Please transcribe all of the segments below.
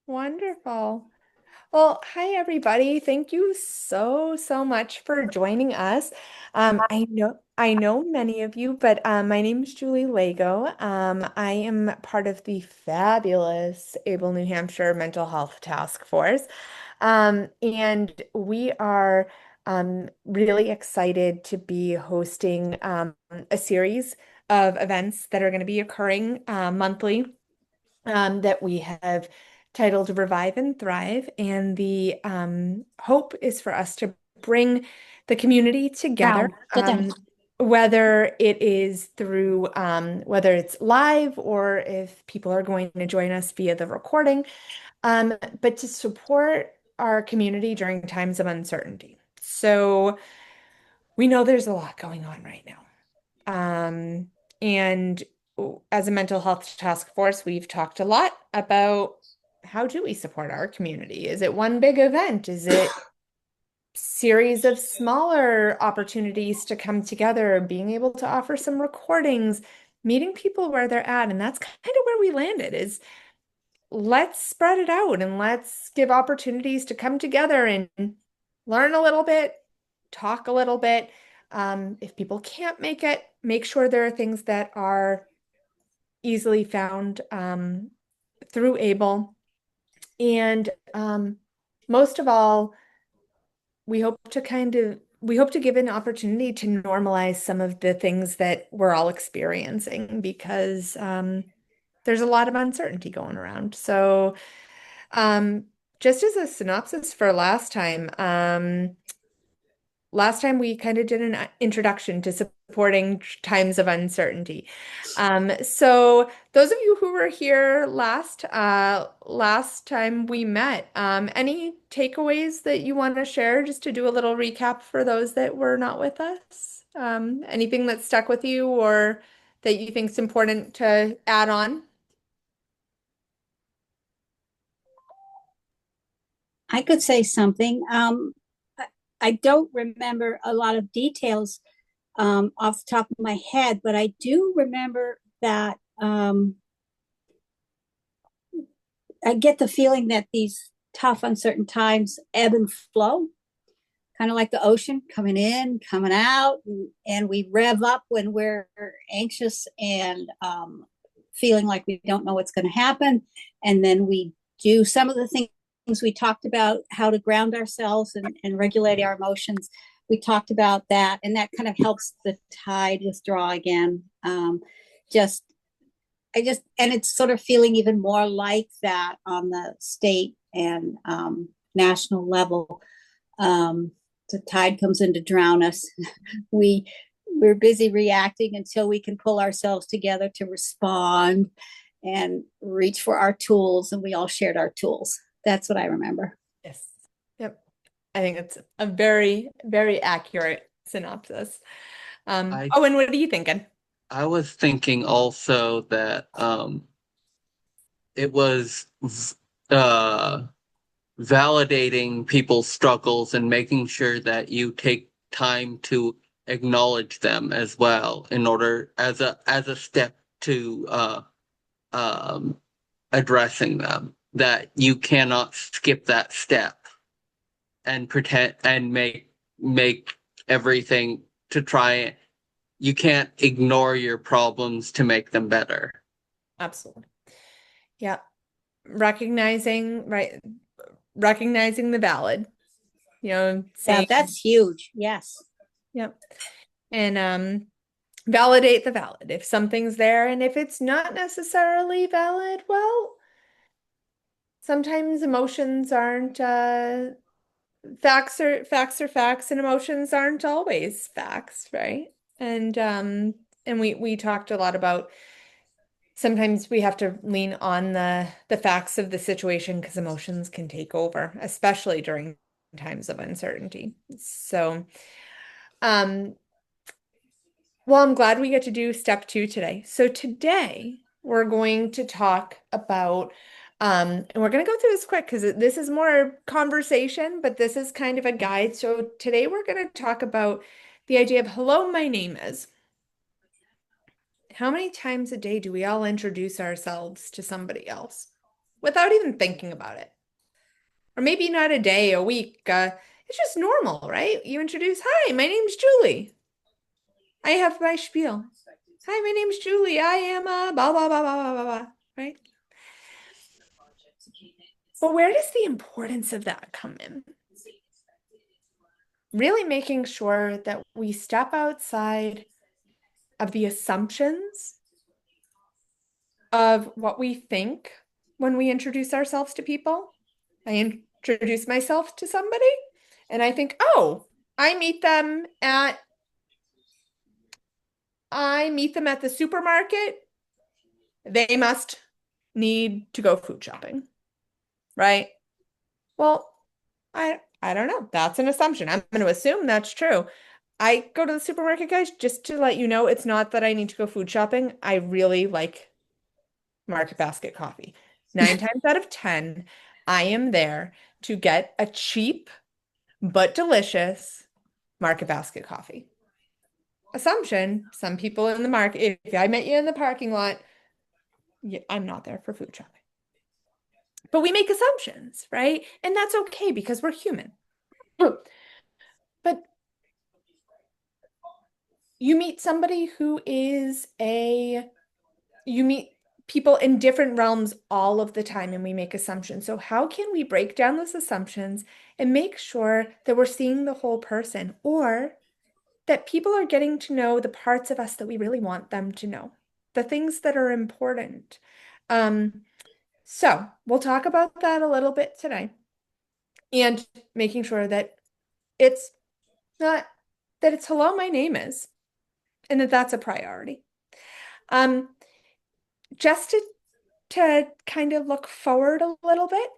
Wonderful. Well, hi everybody. Thank you so much for joining us. I know many of you, but my name is Julie Lego. I am part of the fabulous Able New Hampshire Mental Health Task Force. And we are really excited to be hosting a series of events that are going to be occurring monthly that we have titled Revive and Thrive. And the hope is for us to bring the community together, Wow, total. whether it is through, whether it's live or if people are going to join us via the recording, but to support our community during times of uncertainty. So we know there's a lot going on right now. And as a mental health task force, we've talked a lot about how do we support our community? Is it one big event? Is it series of smaller opportunities to come together, being able to offer some recordings, meeting people where they're at? And that's kind of where we landed is let's spread it out and let's give opportunities to come together and learn a little bit, talk a little bit. If people can't make it, make sure there are things that are easily found through Able. And most of all, we hope to give an opportunity to normalize some of the things that we're all experiencing because there's a lot of uncertainty going around. So um, just as a synopsis for last time we kind of did an introduction to supporting times of uncertainty. So those of you who were here last time we met, any takeaways that you want to share just to do a little recap for those that were not with us? Anything that stuck with you or that you think is important to add on? I could say something. I don't remember a lot of details off the top of my head, but I do remember that I get the feeling that these tough, uncertain times ebb and flow, kind of like the ocean coming in, coming out, and we rev up when we're anxious and feeling like we don't know what's going to happen. And then we do some of the things we talked about, how to ground ourselves and regulate our emotions. We talked about that, and that kind of helps the tide withdraw again. Just and it's sort of feeling even more like that on the state and national level. Um, the tide comes in to drown us. we we're busy reacting until we can pull ourselves together to respond and reach for our tools, and we all shared our tools. That's what I remember. Yes. Yep. I think it's a very accurate synopsis. I Owen, what are you thinking? I was thinking also that it was uh validating people's struggles and making sure that you take time to acknowledge them as well in order as a step to um addressing them, that you cannot skip that step and pretend and make everything to try. You can't ignore your problems to make them better. Absolutely. Yeah. Recognizing the valid, Yeah, saying, that's huge. Yes. yep. And validate the valid. If something's there and if it's not necessarily valid, well, sometimes emotions aren't facts are facts and emotions aren't always facts, right? And we talked a lot about sometimes we have to lean on the facts of the situation because emotions can take over, especially during times of uncertainty. So, um, well, I'm glad we get to do step two today. So today we're going to talk about, and we're going to go through this quick because this is more conversation, but this is kind of a guide. So today we're going to talk about the idea of hello, my name is. How many times a day do we all introduce ourselves to somebody else? without even thinking about it. Or maybe not a day, a week. It's just normal, right? You introduce, hi, my name's Julie. I have my spiel. Hi, my name's Julie. I am blah, blah, blah, blah, blah, blah, blah, right? But where does the importance of that come in? Really making sure that we step outside of the assumptions of what we think when we introduce ourselves to people. I introduce myself to somebody and I think, oh, I meet them at the supermarket. They must need to go food shopping, right? Well, I don't know. That's an assumption. I'm going to assume that's true. I go to the supermarket, guys, just to let you know, it's not that I need to go food shopping. I really like Market Basket coffee. 9 times out of 10, I am there to get a cheap but delicious Market Basket coffee. Assumption, some people in the market, if I met you in the parking lot, I'm not there for food shopping. But we make assumptions, right? And that's okay because we're human. But you meet somebody who is you meet people in different realms all of the time and we make assumptions. So how can we break down those assumptions and make sure that we're seeing the whole person or that people are getting to know the parts of us that we really want them to know, the things that are important. So we'll talk about that a little bit today and making sure that it's not that it's hello, my name is, and that that's a priority. Just to kind of look forward a little bit,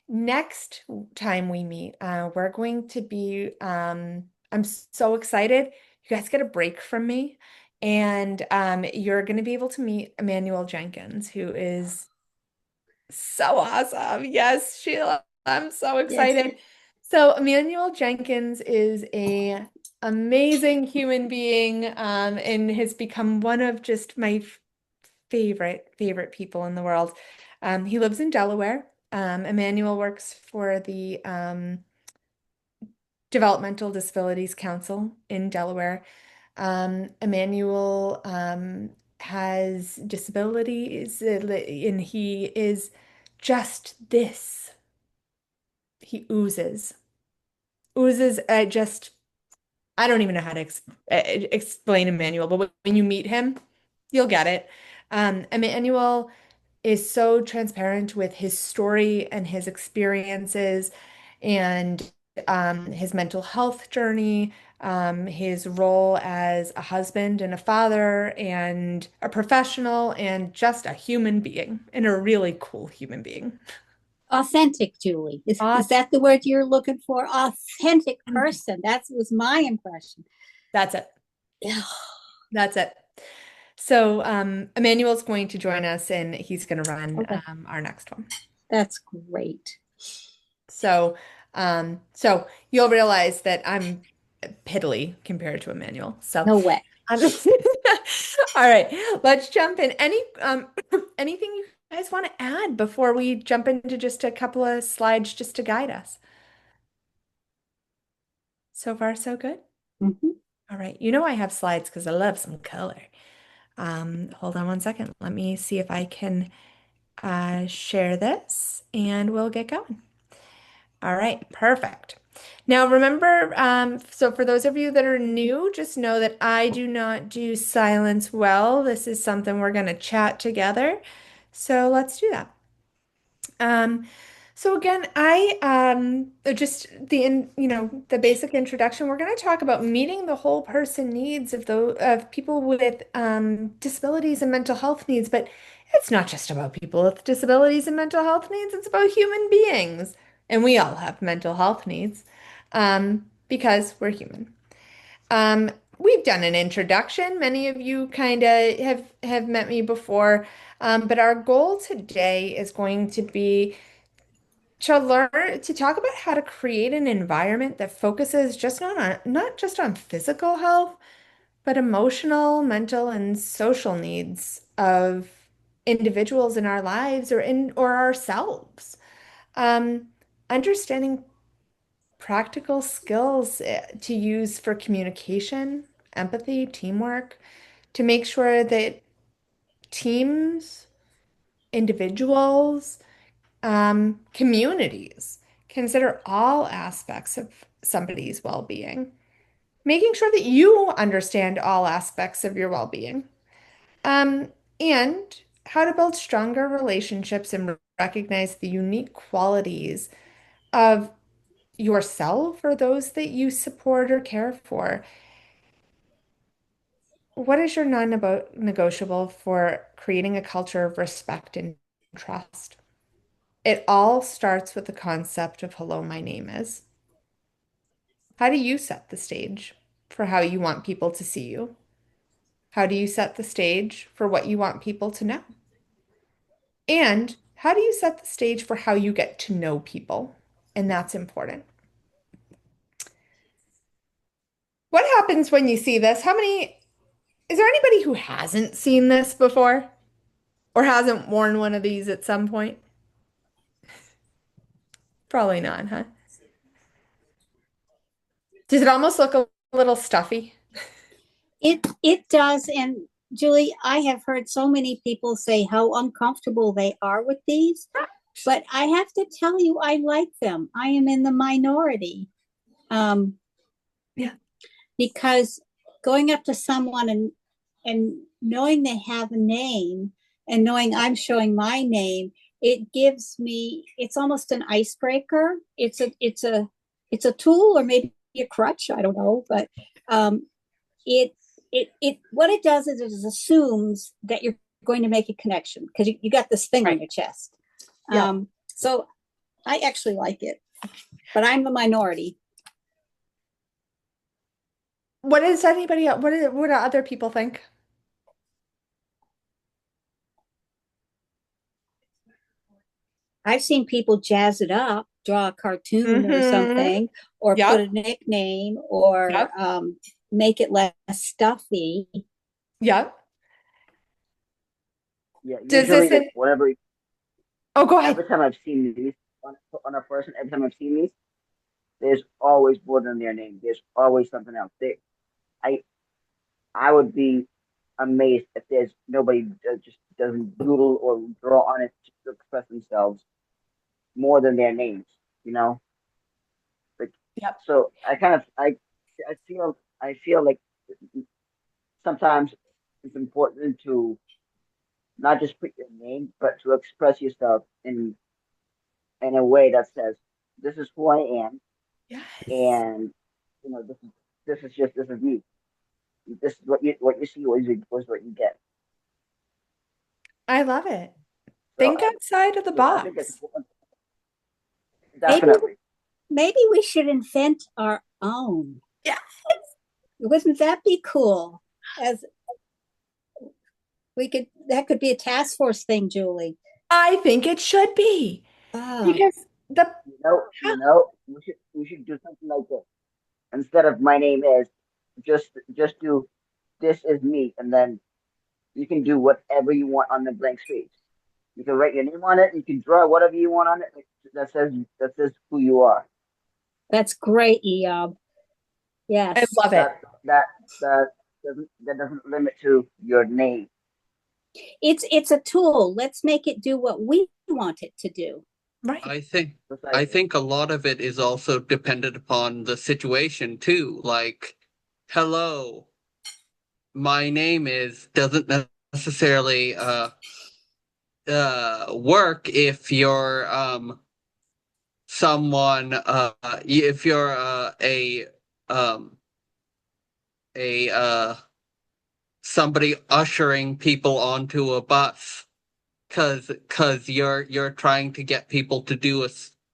next time we meet, we're going to be, I'm so excited. You guys get a break from me, and you're going to be able to meet Emmanuel Jenkins, who is so awesome. Yes, Sheila, I'm so Yes. excited. So Emmanuel Jenkins is a amazing human being, and has become one of just my favorite people in the world. He lives in Delaware. Emmanuel works for the Developmental Disabilities Council in Delaware. Emmanuel has disabilities, and he is just this. He oozes. I don't even know how to explain Emmanuel, but when you meet him, you'll get it. Emmanuel is so transparent with his story and his experiences and his mental health journey, his role as a husband and a father and a professional and just a human being and a really cool human being. Authentic, Julie. Is Awesome. that the word you're looking for? Authentic person. That was my impression. That's it. Yeah. That's it. So Emmanuel's going to join us and he's going to run Okay. our next one. That's great. So you'll realize that I'm piddly compared to Emmanuel. So No way. all right, let's jump in. Anything you guys want to add before we jump into just a couple of slides just to guide us? So far, so good. Mhm. All right, you know I have slides because I love some color. Hold on one second. Let me see if I can share this and we'll get going. All right, perfect. Now remember, so for those of you that are new, just know that I do not do silence well. This is something we're going to chat together. So let's do that. Um, so again, I just the basic introduction. We're going to talk about meeting the whole person needs of people with disabilities and mental health needs, but it's not just about people with disabilities and mental health needs. It's about human beings, and we all have mental health needs because we're human. We've done an introduction. Many of you kind of have met me before, but our goal today is going to be to learn to talk about how to create an environment that focuses just not just on physical health, but emotional, mental, and social needs of individuals in our lives or ourselves. Um, Understanding practical skills to use for communication, empathy, teamwork, to make sure that teams, individuals, communities consider all aspects of somebody's well-being, making sure that you understand all aspects of your well-being, um, and how to build stronger relationships and recognize the unique qualities of yourself or those that you support or care for. What is your non-negotiable for creating a culture of respect and trust? It all starts with the concept of hello, my name is. How do you set the stage for how you want people to see you? How do you set the stage for what you want people to know? And how do you set the stage for how you get to know people? And that's important. What happens when you see this? Is there anybody who hasn't seen this before or hasn't worn one of these at some point? Probably not, huh? Does it almost look a little stuffy? It does. And Julie, I have heard so many people say how uncomfortable they are with these, but I have to tell you, I like them. I am in the minority. Um, Yeah. because going up to someone and knowing they have a name and knowing I'm showing my name, it gives me, it's almost an icebreaker. It's a tool or maybe a crutch, I don't know, but um it it what it does is it assumes that you're going to make a connection because you got this thing on Right. your chest. Yeah. So I actually like it, but I'm the minority. What is anybody else? What do other people think? I've seen people jazz it up, draw a cartoon or Mm-hmm. something, or put Yep. a nickname, or Yep. make it less stuffy. Yep. Yeah, Does usually this the in whatever. Oh, go ahead. Every time I've seen these on a person, every time I've seen these, there's always more than their name. There's always something else. I I would be amazed if there's nobody that just doesn't doodle or draw on it to express themselves more than their names. You know, like Yep. so. I feel like sometimes it's important to not just put your name, but to express yourself in a way that says, "This is who I am," Yes. and this is me. This is what you see was what you get. I love it. So Think outside of the yeah, I think it's box. important. Maybe Definitely. maybe we should invent our own. Yeah. Wouldn't that be cool? As we could, that could be a task force thing, Julie. I think it should be Ah, because the We should do something like this instead of my name is. Just do this is me, and then you can do whatever you want on the blank space. You can write your name on it. You can draw whatever you want on it that says who you are. that's great, Eob. I Yes. love it. That doesn't limit to your name. It's a tool. Let's make it do what we want it to do. Right. I think a lot of it is also dependent upon the situation too. Like, hello, my name is doesn't necessarily work if you're someone if you're um a somebody ushering people onto a bus cuz you're trying to get people to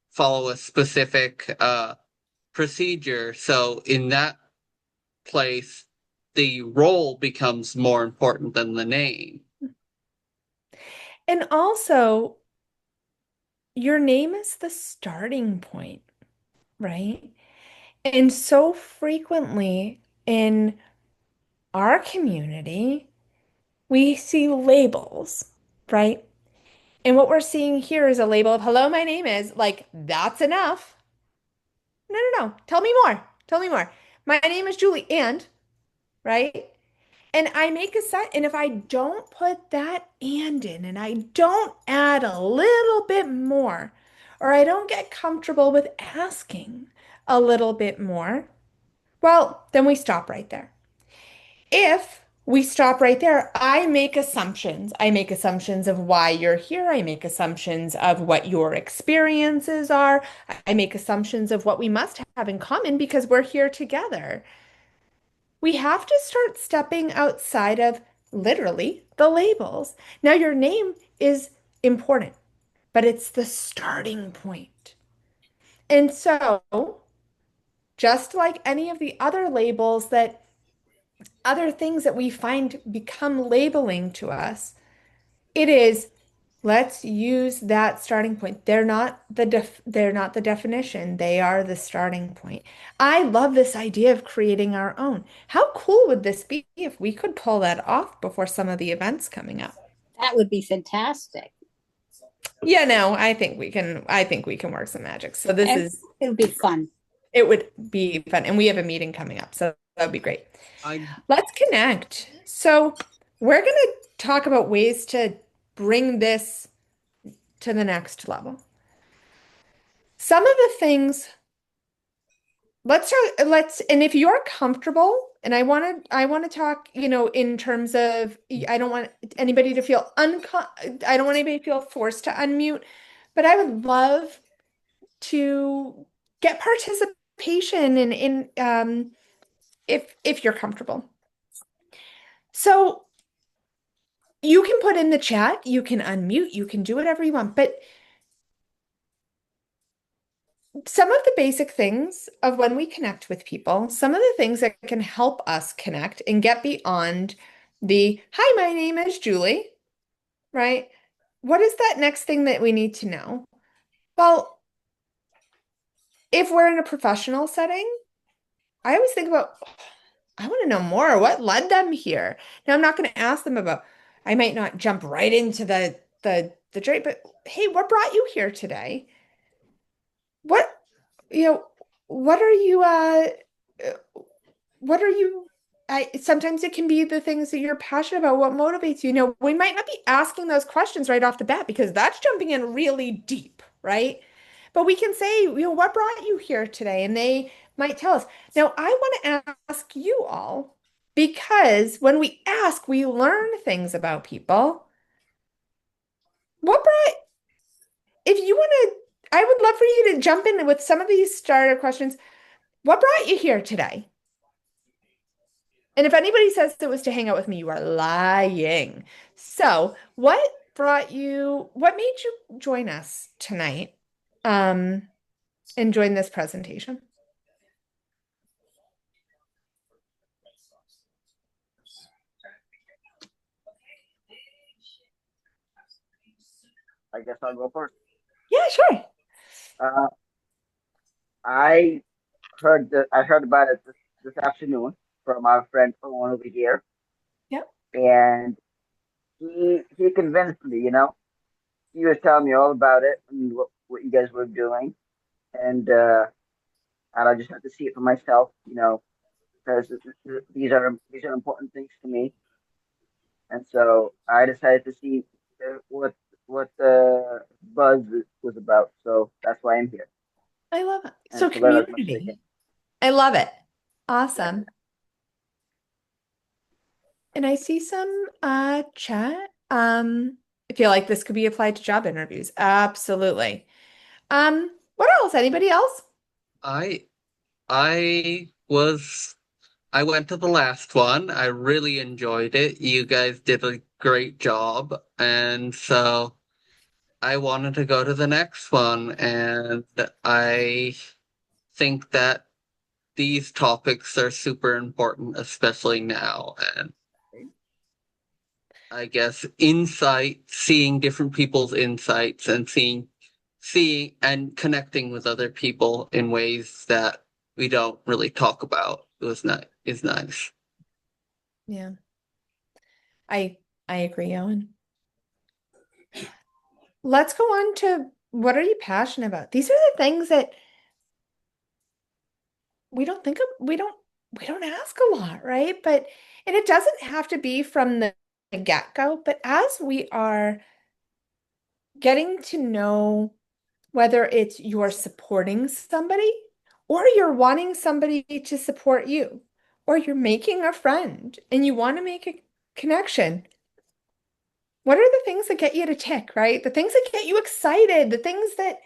follow a specific procedure. So in that place, the role becomes more important than the name. And also, your name is the starting point, right? And so frequently in our community, we see labels. right? And what we're seeing here is a label of hello, my name is, like, that's enough. No, no, no. Tell me more. Tell me more. My name is Julie, and, right? And I make a set, and if I don't put that and I don't add a little bit more, or I don't get comfortable with asking a little bit more, well, then we stop right there. If we stop right there, I make assumptions. I make assumptions of why you're here. I make assumptions of what your experiences are. I make assumptions of what we must have in common because we're here together. We have to start stepping outside of literally the labels. Now, your name is important, but it's the starting point. And so, just like any of the other labels that other things that we find become labeling to us, it is let's use that starting point. They're not the definition. They are the starting point. I love this idea of creating our own. How cool would this be if we could pull that off before some of the events coming up? That would be fantastic. Yeah, no, I think we can work some magic. So this And is it would be fun. it would be fun. And we have a meeting coming up, so that'd be great. I Let's connect. So we're going to talk about ways to bring this to the next level. Some of the things, and if you're comfortable, and I want to talk, in terms of, I don't want anybody to feel I don't want anybody to feel forced to unmute, but I would love to get participation if you're comfortable. So you can put in the chat, you can unmute, you can do whatever you want, but some of the basic things of when we connect with people, some of the things that can help us connect and get beyond the, hi, my name is Julie, right? What is that next thing that we need to know? Well, if we're in a professional setting, I always think about, I want to know more. What led them here? Now, I'm not going to ask them about, I might not jump right into the trade, but hey, what brought you here today? What, you know, what are you, what are you, sometimes it can be the things that you're passionate about, what motivates you. We might not be asking those questions right off the bat because that's jumping in really deep, right? But we can say, what brought you here today? And they might tell us. Now, I want to ask you all, because when we ask, we learn things about people. What brought, if you want to, I would love for you to jump in with some of these starter questions. What brought you here today? And if anybody says it was to hang out with me, you are lying. So, what made you join us tonight, and join this presentation? I guess I'll go first. Yeah, sure. Uh, I I heard about it this afternoon from our friend Owen over here, Yep. and he convinced me. He was telling me all about it and what you guys were doing, and I just have to see it for myself. Because these are important things to me, and so I decided to see what the buzz was about. So that's why I'm here, I love it. and So to learn as much as I community. can. I love it. Awesome. And I see some chat. I feel like this could be applied to job interviews. Absolutely. What else? Anybody else? I I was I went to the last one. I really enjoyed it. You guys did a great job, and so I wanted to go to the next one, and I think that these topics are super important, especially now. And I guess seeing different people's insights and seeing and connecting with other people in ways that we don't really talk about is nice. Yeah. I agree, Owen. let's go on to what are you passionate about? These are the things that we don't think of, we don't ask a lot, right? But and it doesn't have to be from the get-go, but as we are getting to know whether it's you're supporting somebody or you're wanting somebody to support you, or you're making a friend and you want to make a connection. What are the things that get you to tick, right? The things that get you excited, the things that,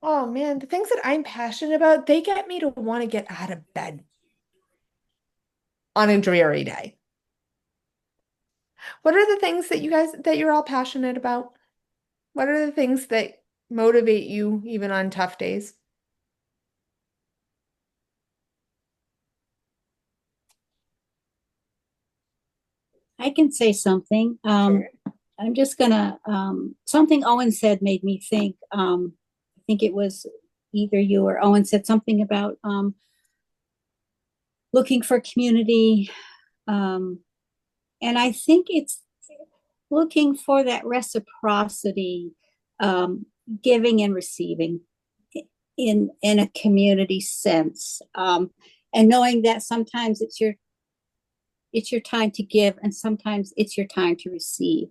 oh man, the things that I'm passionate about, they get me to want to get out of bed on a dreary day. What are the things that you guys that you're all passionate about? What are the things that motivate you even on tough days? I can say something. Sure. I'm just gonna, something Owen said made me think, I think it was either you or Owen said something about looking for community. Um, and I think it's looking for that reciprocity, um, giving and receiving in a community sense. And knowing that sometimes it's your time to give and sometimes it's your time to receive,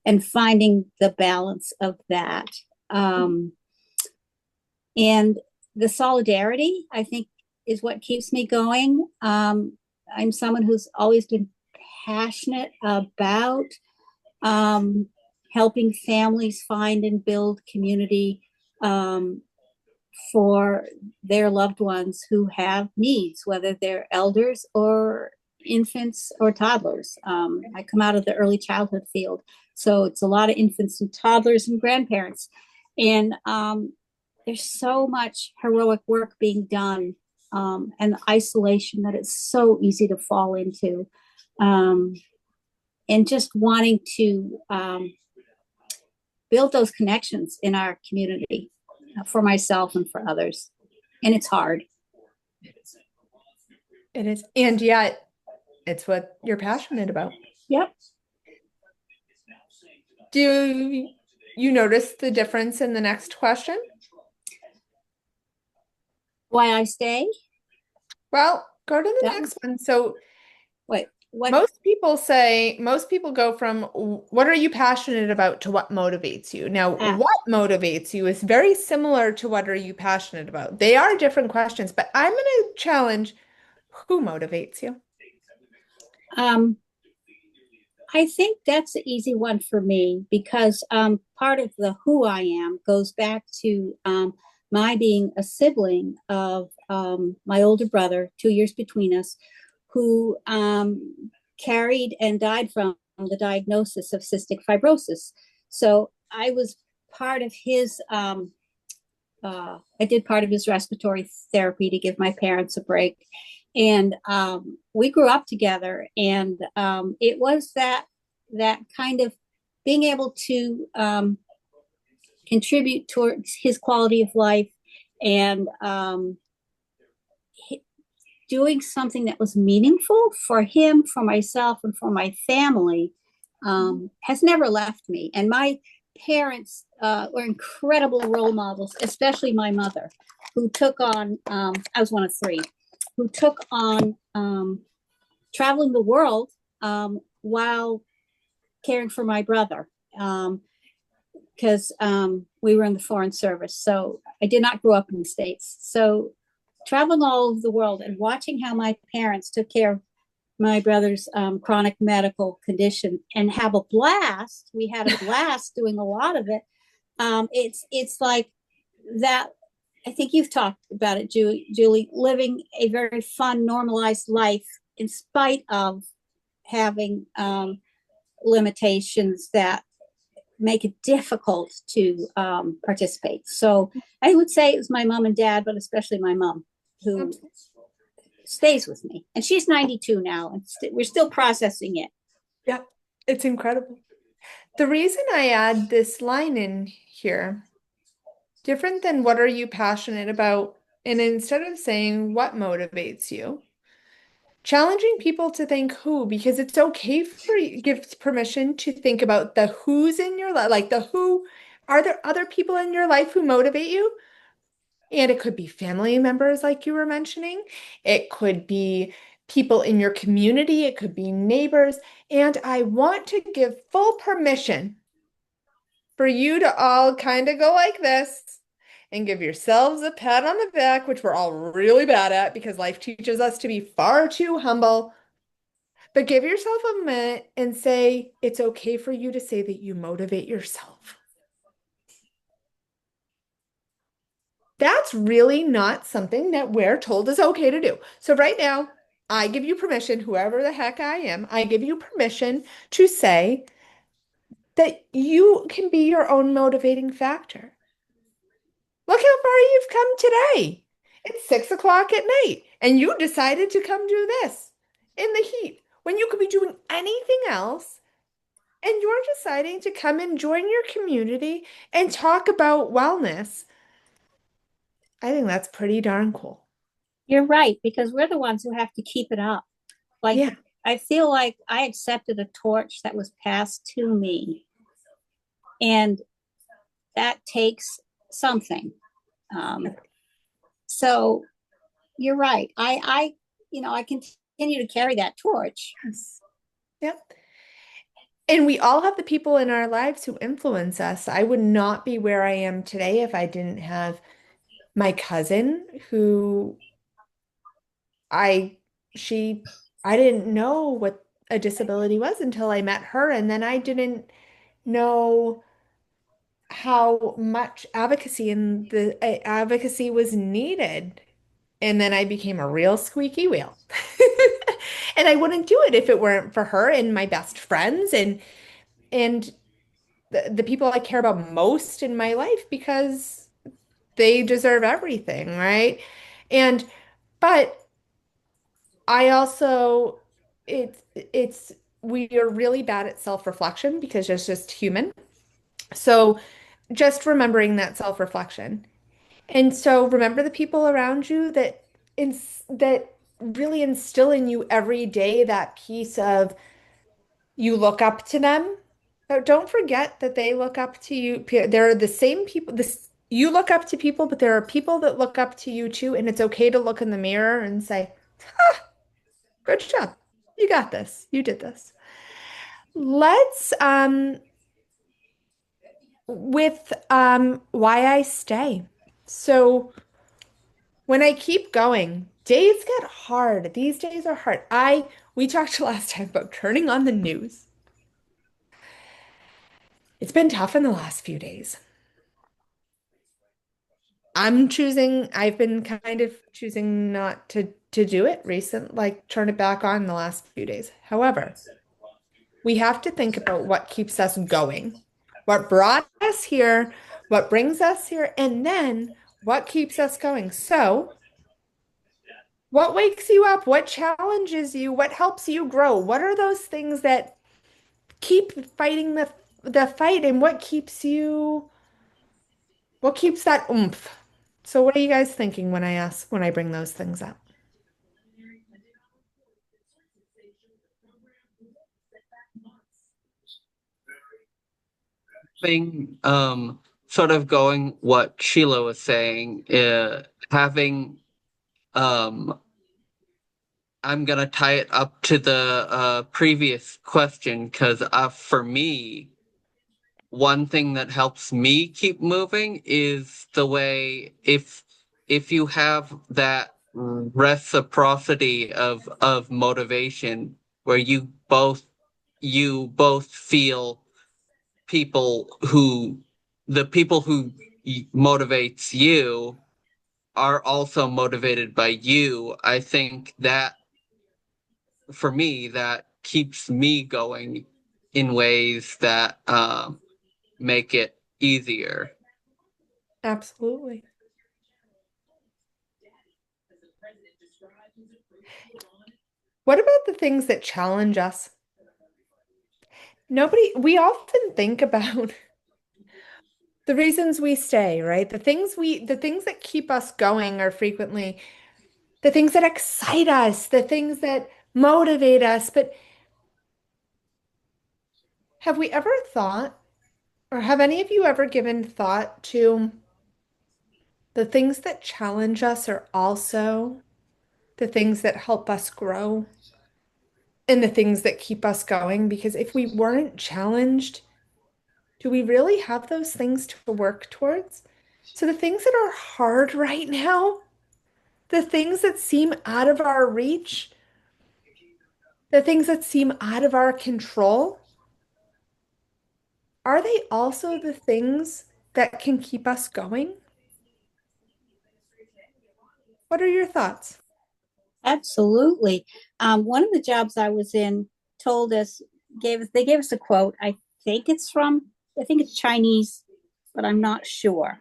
and finding the balance of that. Um, and the solidarity, I think, is what keeps me going. I'm someone who's always been passionate about um, helping families find and build community um, for their loved ones who have needs, whether they're elders or infants or toddlers. I come out of the early childhood field, so it's a lot of infants and toddlers and grandparents. And there's so much heroic work being done, and the isolation that it's so easy to fall into. Um, and just wanting to build those connections in our community for myself and for others. And it's hard. It is. And yet, it's what you're passionate about. Yep. Do you notice the difference in the next question? Why I stay? Well, go to the That next was, one. So wait, what? most people go from what are you passionate about to what motivates you. Now, Ah, what motivates you is very similar to what are you passionate about. They are different questions, but I'm going to challenge who motivates you. um, I think that's an easy one for me because part of the who I am goes back to my being a sibling of my older brother, 2 years between us, who carried and died from the diagnosis of cystic fibrosis. So I was part of his, I did part of his respiratory therapy to give my parents a break. And we grew up together, and it was that kind of being able to contribute towards his quality of life, and doing something that was meaningful for him, for myself, and for my family has never left me. And my parents were incredible role models, especially my mother, who took on, I was one of three, who took on traveling the world while caring for my brother. Because we were in the foreign service. So I did not grow up in the States. So traveling all over the world and watching how my parents took care of my brother's chronic medical condition and have a blast. We had a blast doing a lot of it. It's like that. I think you've talked about it, Julie, living a very fun, normalized life in spite of having limitations that make it difficult to participate. So I would say it was my mom and dad, but especially my mom, who stays with me. And she's 92 now, and we're still processing it. Yeah, it's incredible. The reason I add this line in here, different than what are you passionate about, and instead of saying what motivates you, challenging people to think who, because it's okay for you, give permission to think about the who's in your life, like the who Are there other people in your life who motivate you? And it could be family members, like you were mentioning. It could be people in your community. It could be neighbors. And I want to give full permission for you to all kind of go like this and give yourselves a pat on the back, which we're all really bad at because life teaches us to be far too humble. But give yourself a minute and say, it's okay for you to say that you motivate yourself. That's really not something that we're told is okay to do. So right now, I give you permission, whoever the heck I am, I give you permission to say that you can be your own motivating factor. Look how far you've come today. It's 6 o'clock at night, and you decided to come do this in the heat when you could be doing anything else, and you're deciding to come and join your community and talk about wellness. I think that's pretty darn cool. You're right, because we're the ones who have to keep it up. Like, Yeah. I feel like I accepted a torch that was passed to me, and that takes something. So you're right. I continue to carry that torch. Yes. Yep. And we all have the people in our lives who influence us. I would not be where I am today if I didn't have my cousin who I she I didn't know what a disability was until I met her, and then I didn't know how much advocacy and the advocacy was needed. And then I became a real squeaky wheel. And I wouldn't do it if it weren't for her and my best friends and the people I care about most in my life because they deserve everything, right? And but I also it's we are really bad at self-reflection because it's just human. So just remembering that self-reflection. And so remember the people around you that really instill in you every day that piece of you look up to them. But don't forget that they look up to you. They're the same people. You look up to people, but there are people that look up to you too. And it's okay to look in the mirror and say, good job. You got this. You did this. Let's with why I stay. So when I keep going, days get hard. These days are hard. We talked last time about turning on the news. It's been tough in the last few days. I've been kind of choosing not to do it like turn it back on the last few days. However, we have to think about what keeps us going, what brought us here, what brings us here, and then what keeps us going. So, what wakes you up? What challenges you? What helps you grow? What are those things that keep fighting the fight and what keeps that oomph? So what are you guys thinking when I bring those things up? Thing, sort of going what Sheila was saying, having, um, I'm gonna tie it up to the previous question because for me, one thing that helps me keep moving is the way if you have that reciprocity of motivation where you both feel people who the people who motivates you are also motivated by you. I think that for me that keeps me going in ways that make it easier. Absolutely. What about the things that challenge us? We often think about the reasons we stay, right? The things that keep us going are frequently the things that excite us, the things that motivate us. But have we ever thought Or have any of you ever given thought to the things that challenge us are also the things that help us grow and the things that keep us going? Because if we weren't challenged, do we really have those things to work towards? So the things that are hard right now, the things that seem out of our reach, the things that seem out of our control, are they also the things that can keep us going? What are your thoughts? Absolutely. One of the jobs I was in told us, they gave us a quote. I think it's Chinese, but I'm not sure.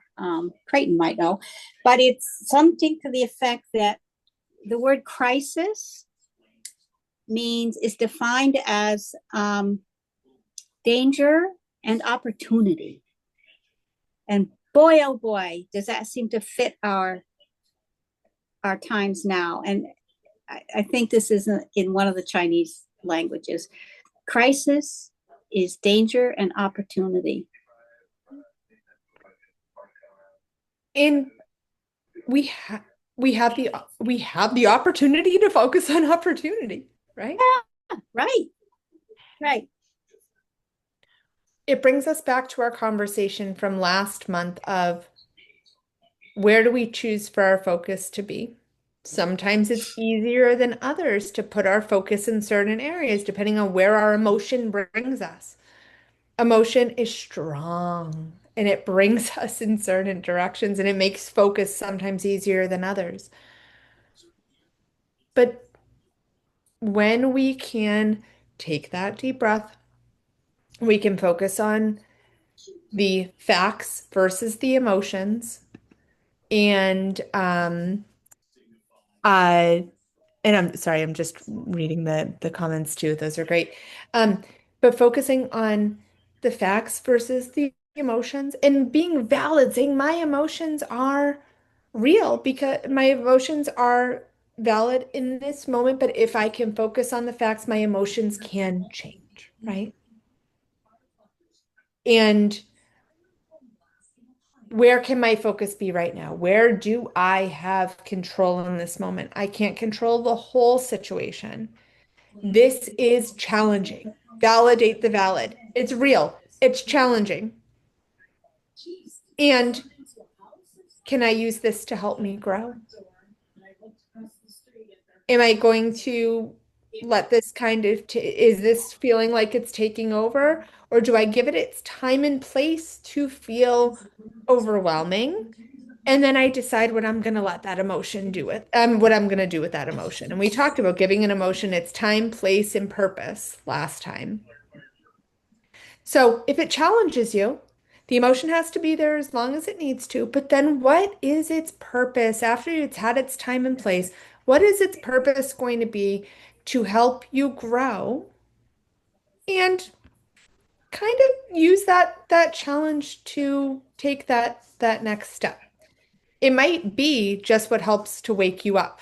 Creighton might know, but it's something to the effect that the word crisis is defined as danger and opportunity. And boy, oh boy, does that seem to fit our times now. And I think this is in one of the Chinese languages. Crisis is danger and opportunity. And we have we have the opportunity to focus on opportunity, right? Yeah, right. Right. It brings us back to our conversation from last month of where do we choose for our focus to be? Sometimes it's easier than others to put our focus in certain areas, depending on where our emotion brings us. Emotion is strong and it brings us in certain directions, and it makes focus sometimes easier than others. But when we can take that deep breath, we can focus on the facts versus the emotions. And uh and I'm sorry, I'm just reading the comments too. Those are great. But focusing on the facts versus the emotions and being valid, saying my emotions are real because my emotions are valid in this moment, but if I can focus on the facts, my emotions can change, right? And where can my focus be right now? Where do I have control in this moment? I can't control the whole situation. This is challenging. Validate the valid. It's real. It's challenging. And can I use this to help me grow? Am I going to let this is this feeling like it's taking over? Or do I give it its time and place to feel overwhelming? And then I decide what I'm going to let that emotion do with, what I'm going to do with that emotion. And we talked about giving an emotion its time, place, and purpose last time. So if it challenges you, the emotion has to be there as long as it needs to. But then what is its purpose after it's had its time and place? What is its purpose going to be to help you grow and kind of use that challenge to take that next step? It might be just what helps to wake you up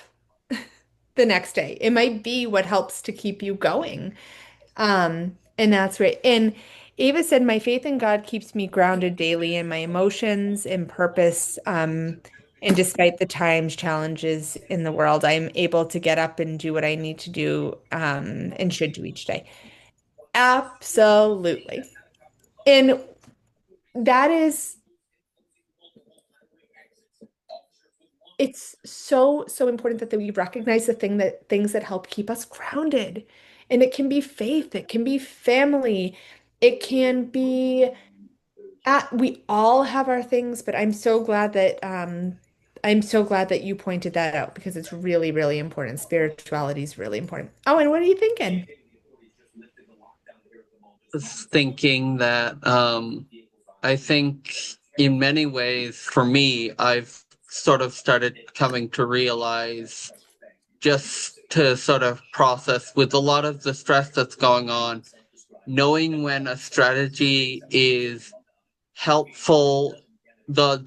the next day. It might be what helps to keep you going. And that's right. And Ava said, my faith in God keeps me grounded daily in my emotions and purpose. And despite the times, challenges in the world, I'm able to get up and do what I need to do, and should do each day. Absolutely. And that is it's so important that we recognize things that help keep us grounded. And it can be faith, it can be family, it can be we all have our things, but I'm so glad that you pointed that out because it's really, really important. Spirituality is really important. Oh, and what are you thinking? Was thinking that I think in many ways, for me, I've sort of started coming to realize just to sort of process with a lot of the stress that's going on, knowing when a strategy is helpful, the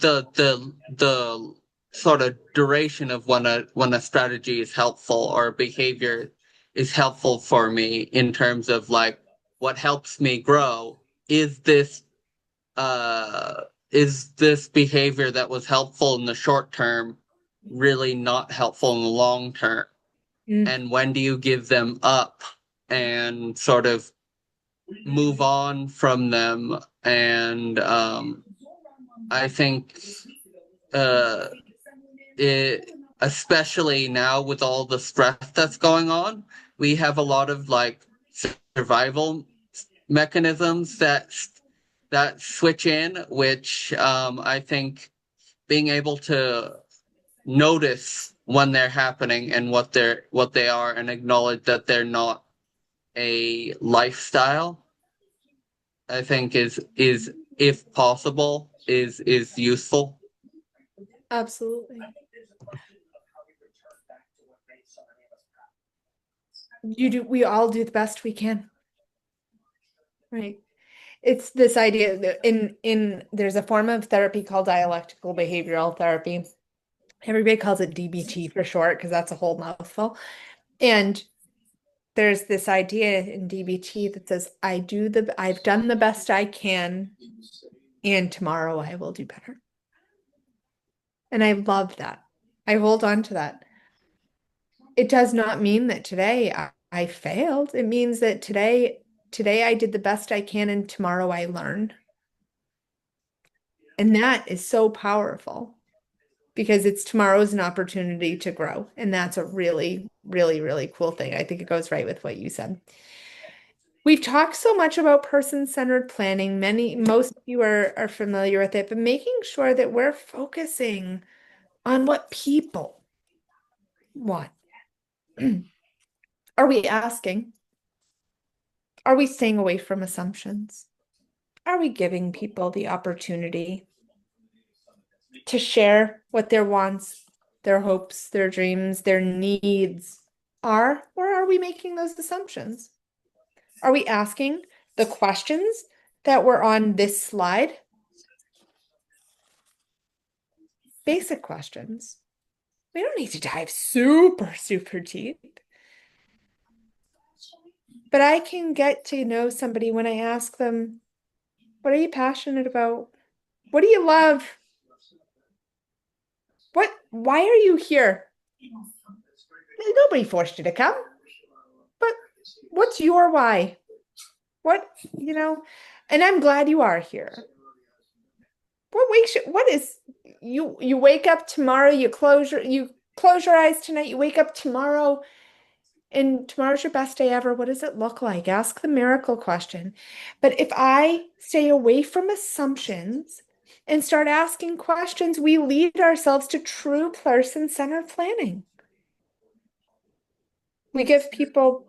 sort of duration of when a strategy is helpful or behavior is helpful for me in terms of like what helps me grow. Is this is this behavior that was helpful in the short term really not helpful in the long term? Mm. And when do you give them up and sort of move on from them? And I think uh, it, especially now with all the stress that's going on, we have a lot of like survival mechanisms that switch in, which I think being able to notice when they're happening and what they are and acknowledge that they're not a lifestyle, I think is if possible is useful. Absolutely. We all do the best we can. Right. It's this idea that in there's a form of therapy called dialectical behavioral therapy. Everybody calls it DBT for short because that's a whole mouthful. And there's this idea in DBT that says, I've done the best I can, and tomorrow I will do better. And I love that. I hold on to that. It does not mean that today I failed. It means that today I did the best I can, and tomorrow I learn. And that is so powerful because it's tomorrow's an opportunity to grow. And that's a really, really, really cool thing. I think it goes right with what you said. We've talked so much about person-centered planning. Most of you are familiar with it, but making sure that we're focusing on what people want. Are we asking? Are we staying away from assumptions? Are we giving people the opportunity to share what their wants, their hopes, their dreams, their needs are, or are we making those assumptions? Are we asking the questions that were on this slide? Basic questions. We don't need to dive super, super deep. But I can get to know somebody when I ask them, what are you passionate about? What do you love? Why are you here? Nobody forced you to come, but what's your why? And I'm glad you are here. You wake up tomorrow, you close your eyes tonight, you wake up tomorrow, and tomorrow's your best day ever. What does it look like? Ask the miracle question. But if I stay away from assumptions and start asking questions, we lead ourselves to true person-centered planning. We give people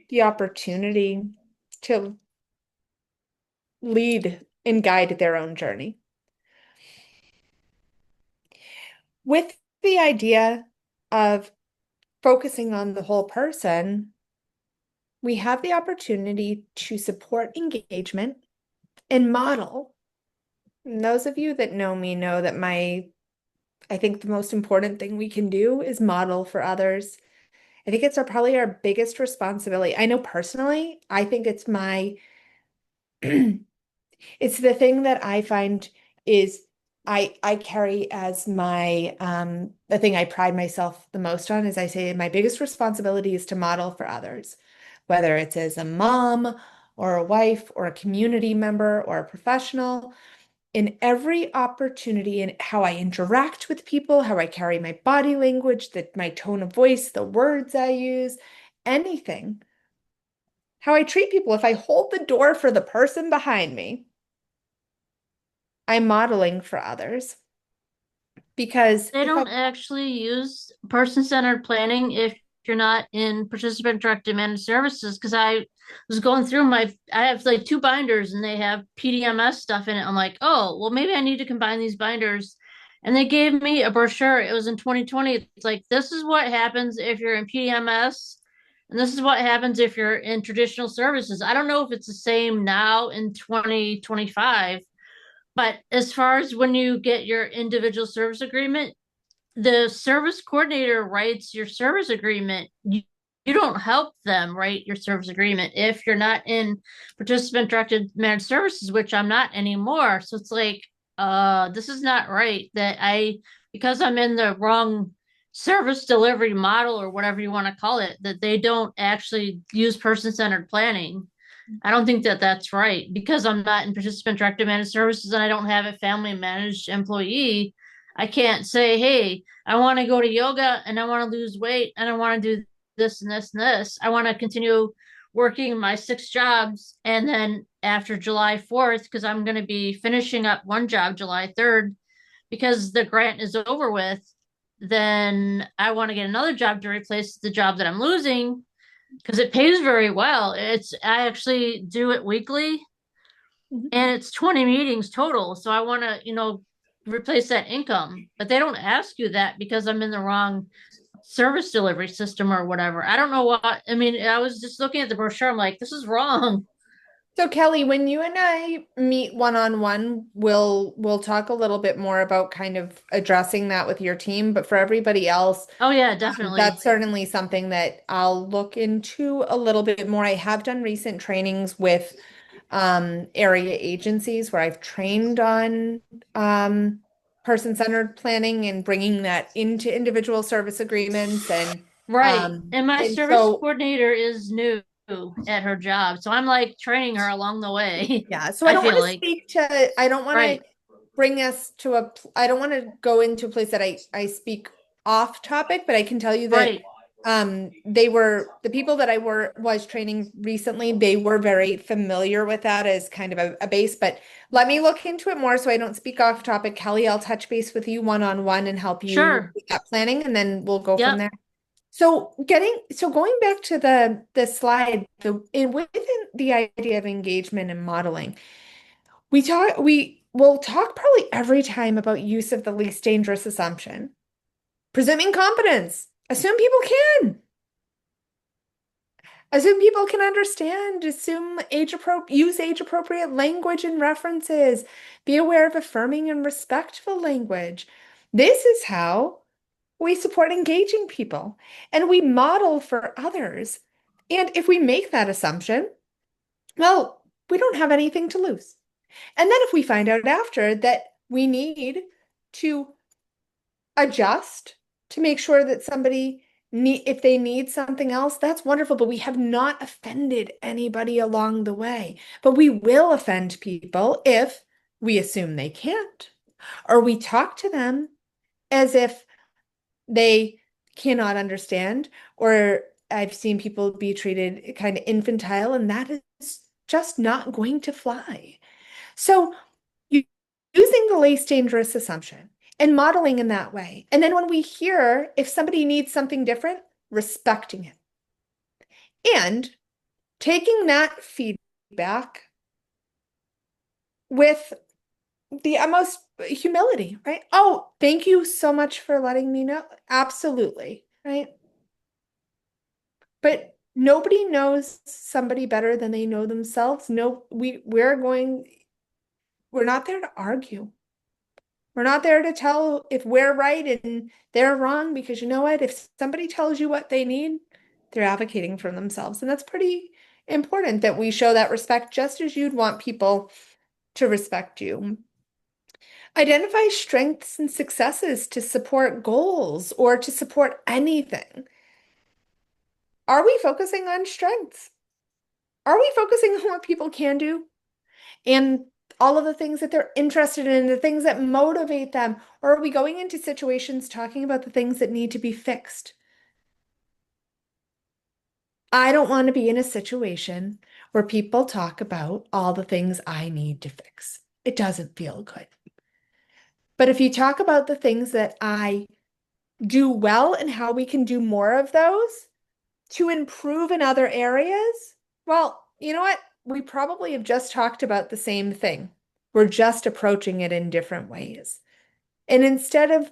the opportunity to lead and guide their own journey. With the idea of focusing on the whole person, we have the opportunity to support engagement and model. And those of you that know me know that I think the most important thing we can do is model for others. I think it's probably our biggest responsibility. I know personally, I think it's it's the thing that I find is I carry as my the thing I pride myself the most on is I say my biggest responsibility is to model for others, whether it's as a mom or a wife or a community member or a professional. In every opportunity in how I interact with people, how I carry my body language, my tone of voice, the words I use, anything, how I treat people. If I hold the door for the person behind me, I'm modeling for others. Because They don't actually use person-centered planning if you're not in participant-directed managed services. Because I was going through I have like 2 binders and they have PDMS stuff in it. I'm like, oh, well, maybe I need to combine these binders. And they gave me a brochure. It was in 2020. It's like, this is what happens if you're in PDMS. And this is what happens if you're in traditional services. I don't know if it's the same now in 2025. But as far as when you get your individual service agreement, the service coordinator writes your service agreement. You you don't help them write your service agreement if you're not in participant directed managed services, which I'm not anymore. So it's like, this is not right that because I'm in the wrong service delivery model or whatever you want to call it, that they don't actually use person-centered planning. I don't think that that's right because I'm not in participant directed managed services and I don't have a family managed employee. I can't say, hey, I want to go to yoga and I want to lose weight and I want to do this and this and this. I want to continue working my 6 jobs. And then after July 4th, because I'm going to be finishing up one job July 3rd, because the grant is over with, then I want to get another job to replace the job that I'm losing because it pays very well. I actually do it weekly and it's 20 meetings total. So I want to, replace that income, but they don't ask you that because I'm in the wrong service delivery system or whatever. I don't know what, I mean, I was just looking at the brochure. I'm like, this is wrong. So Kelly, when you and I meet one-on-one, we'll talk a little bit more about kind of addressing that with your team, but for everybody else, Oh yeah, definitely. that's certainly something that I'll look into a little bit more. I have done recent trainings with area agencies where I've trained on person-centered planning and bringing that into individual service agreements Right. And my and service so coordinator is new at her job. So I'm like training her along the way. yeah, so I don't feel want to like. speak to, I don't want Right. to bring us to I don't want to go into a place that I speak off topic, but I can tell you that Right. they were the people that I was training recently, they were very familiar with that as kind of a base, but let me look into it more so I don't speak off topic. Kelly, I'll touch base with you one-on-one and help you Sure. with that planning, and then we'll go from Yep. there. So going back to the slide, within the idea of engagement and modeling, we will talk probably every time about use of the least dangerous assumption. Presuming competence. Assume people can. Assume people can understand. Assume use age appropriate language and references. Be aware of affirming and respectful language. This is how we support engaging people and we model for others. And if we make that assumption, well, we don't have anything to lose. And then if we find out after that we need to adjust to make sure that if they need something else, that's wonderful, but we have not offended anybody along the way. But we will offend people if we assume they can't, or we talk to them as if they cannot understand, or I've seen people be treated kind of infantile, and that is just not going to fly. So using the least dangerous assumption and modeling in that way. And then when we hear if somebody needs something different, respecting it. And taking that feedback with the utmost humility, right? Oh, thank you so much for letting me know. Absolutely, right? But nobody knows somebody better than they know themselves. No, we're not there to argue. We're not there to tell if we're right and they're wrong, because you know what? If somebody tells you what they need, they're advocating for themselves. And that's pretty important that we show that respect, just as you'd want people to respect you. Identify strengths and successes to support goals or to support anything. Are we focusing on strengths? Are we focusing on what people can do and all of the things that they're interested in, the things that motivate them? Or are we going into situations talking about the things that need to be fixed? I don't want to be in a situation where people talk about all the things I need to fix. It doesn't feel good. But if you talk about the things that I do well and how we can do more of those to improve in other areas, well, you know what? We probably have just talked about the same thing. We're just approaching it in different ways. And instead of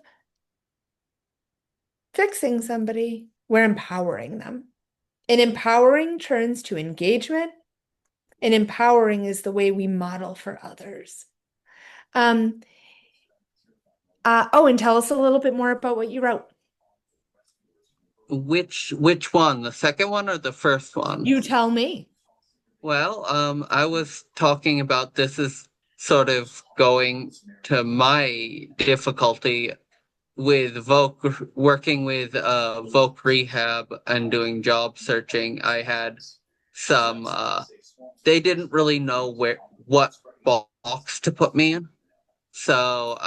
fixing somebody, we're empowering them. And empowering turns to engagement, and empowering is the way we model for others. And tell us a little bit more about what you wrote. which one? The second one or the first one? You tell me. Well, I was talking about this is sort of going to my difficulty with Voc working with Voc Rehab and doing job searching. I had some they didn't really know what box to put me in. So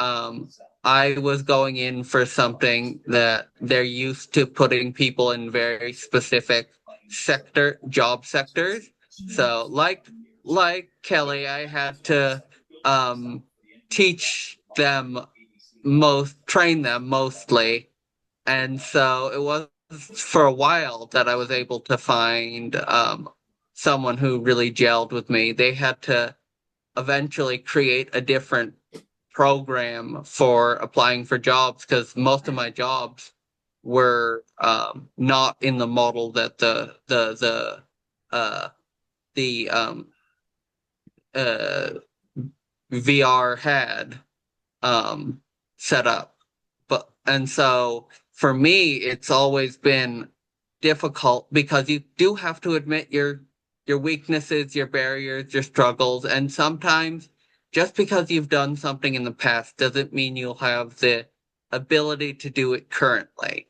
I was going in for something that they're used to putting people in very specific job sectors. So like Kelly, I had to um, teach them train them mostly. And so it was for a while that I was able to find someone who really gelled with me. They had to eventually create a different program for applying for jobs because most of my jobs were not in the model that uh, the uh, VR had set up. But and so for me, it's always been difficult because you do have to admit your weaknesses, your barriers, your struggles, and sometimes just because you've done something in the past doesn't mean you'll have the ability to do it currently.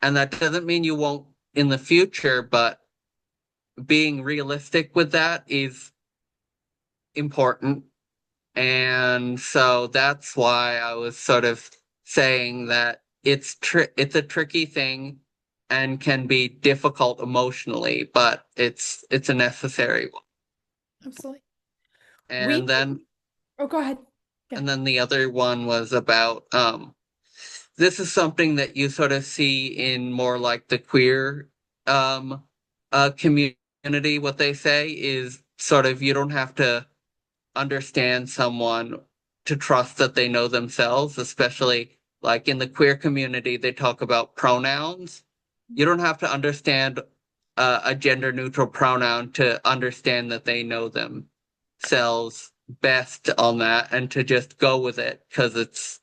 And that doesn't mean you won't in the future, but being realistic with that is important. And so that's why I was sort of saying that it's a tricky thing and can be difficult emotionally, but it's a necessary one. Absolutely. And then Oh, go ahead. Yeah. and then the other one was about this is something that you sort of see in more like the queer um community. What they say is sort of you don't have to understand someone to trust that they know themselves, especially like in the queer community, they talk about pronouns. You don't have to understand a gender neutral pronoun to understand that they know themselves best on that and to just go with it because it's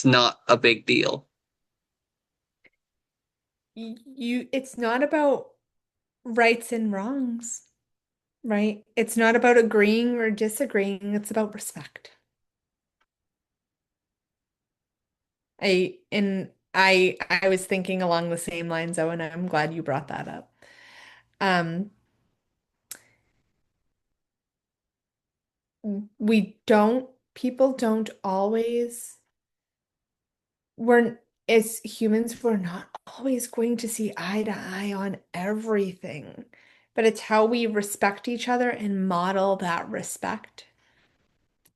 not a big deal. It's not about rights and wrongs, right? It's not about agreeing or disagreeing. It's about respect. I was thinking along the same lines, though, and I'm glad you brought that up. Um, people don't always, we're, as humans, we're not always going to see eye to eye on everything, but it's how we respect each other and model that respect.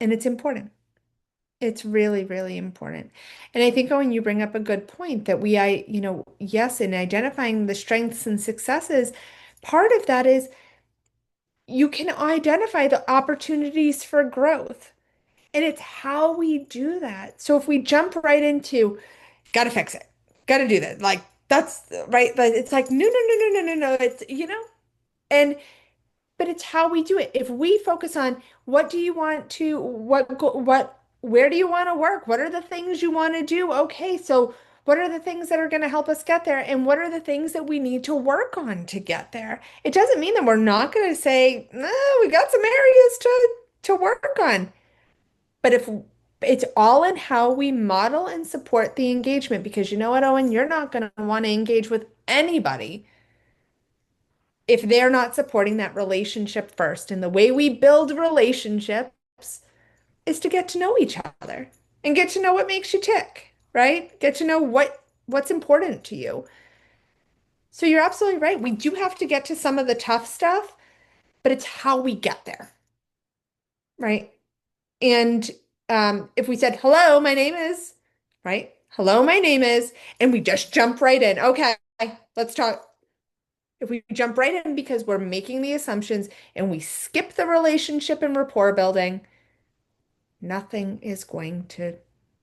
And it's important. It's really, really important. And I think, Owen, you bring up a good point that yes, in identifying the strengths and successes, part of that is you can identify the opportunities for growth. And it's how we do that. So if we jump right into, gotta fix it, gotta do that, like that's right. But it's like, no, no, no, no, no, no, no. And but it's how we do it. If we focus on what do you want to, where do you want to work? What are the things you want to do? Okay, so what are the things that are going to help us get there? And what are the things that we need to work on to get there? It doesn't mean that we're not going to say, no, we got some areas to work on. But if it's all in how we model and support the engagement, because you know what, Owen, you're not going to want to engage with anybody if they're not supporting that relationship first. And the way we build relationships is to get to know each other and get to know what makes you tick, right? Get to know what's important to you. So you're absolutely right. We do have to get to some of the tough stuff, but it's how we get there, right? And if we said, hello, my name is, right? Hello, my name is, and we just jump right in. Okay, let's talk. If we jump right in because we're making the assumptions and we skip the relationship and rapport building, nothing's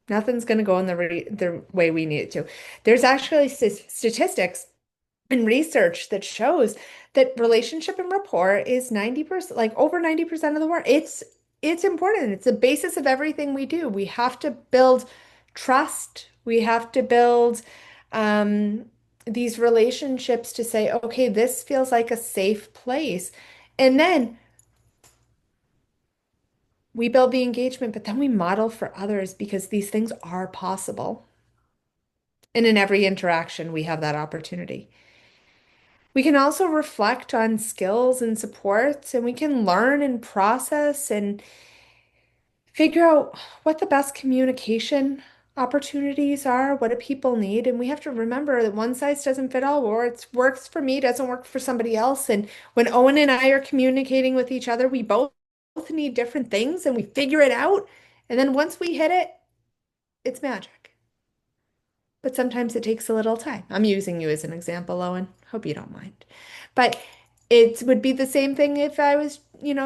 going to go in the way we need it to. There's actually statistics and research that shows that relationship and rapport is 90%, like over 90% of the work. It's important. It's the basis of everything we do. We have to build trust. We have to build these relationships to say, okay, this feels like a safe place. And then we build the engagement, but then we model for others because these things are possible. And in every interaction, we have that opportunity. We can also reflect on skills and supports, and we can learn and process and figure out what the best communication opportunities are, what do people need. And we have to remember that one size doesn't fit all, or it works for me, doesn't work for somebody else. And when Owen and I are communicating with each other, we both need different things and we figure it out. And then once we hit it, it's magic. But sometimes it takes a little time. I'm using you as an example, Owen. Hope you don't mind. But it would be the same thing if I was,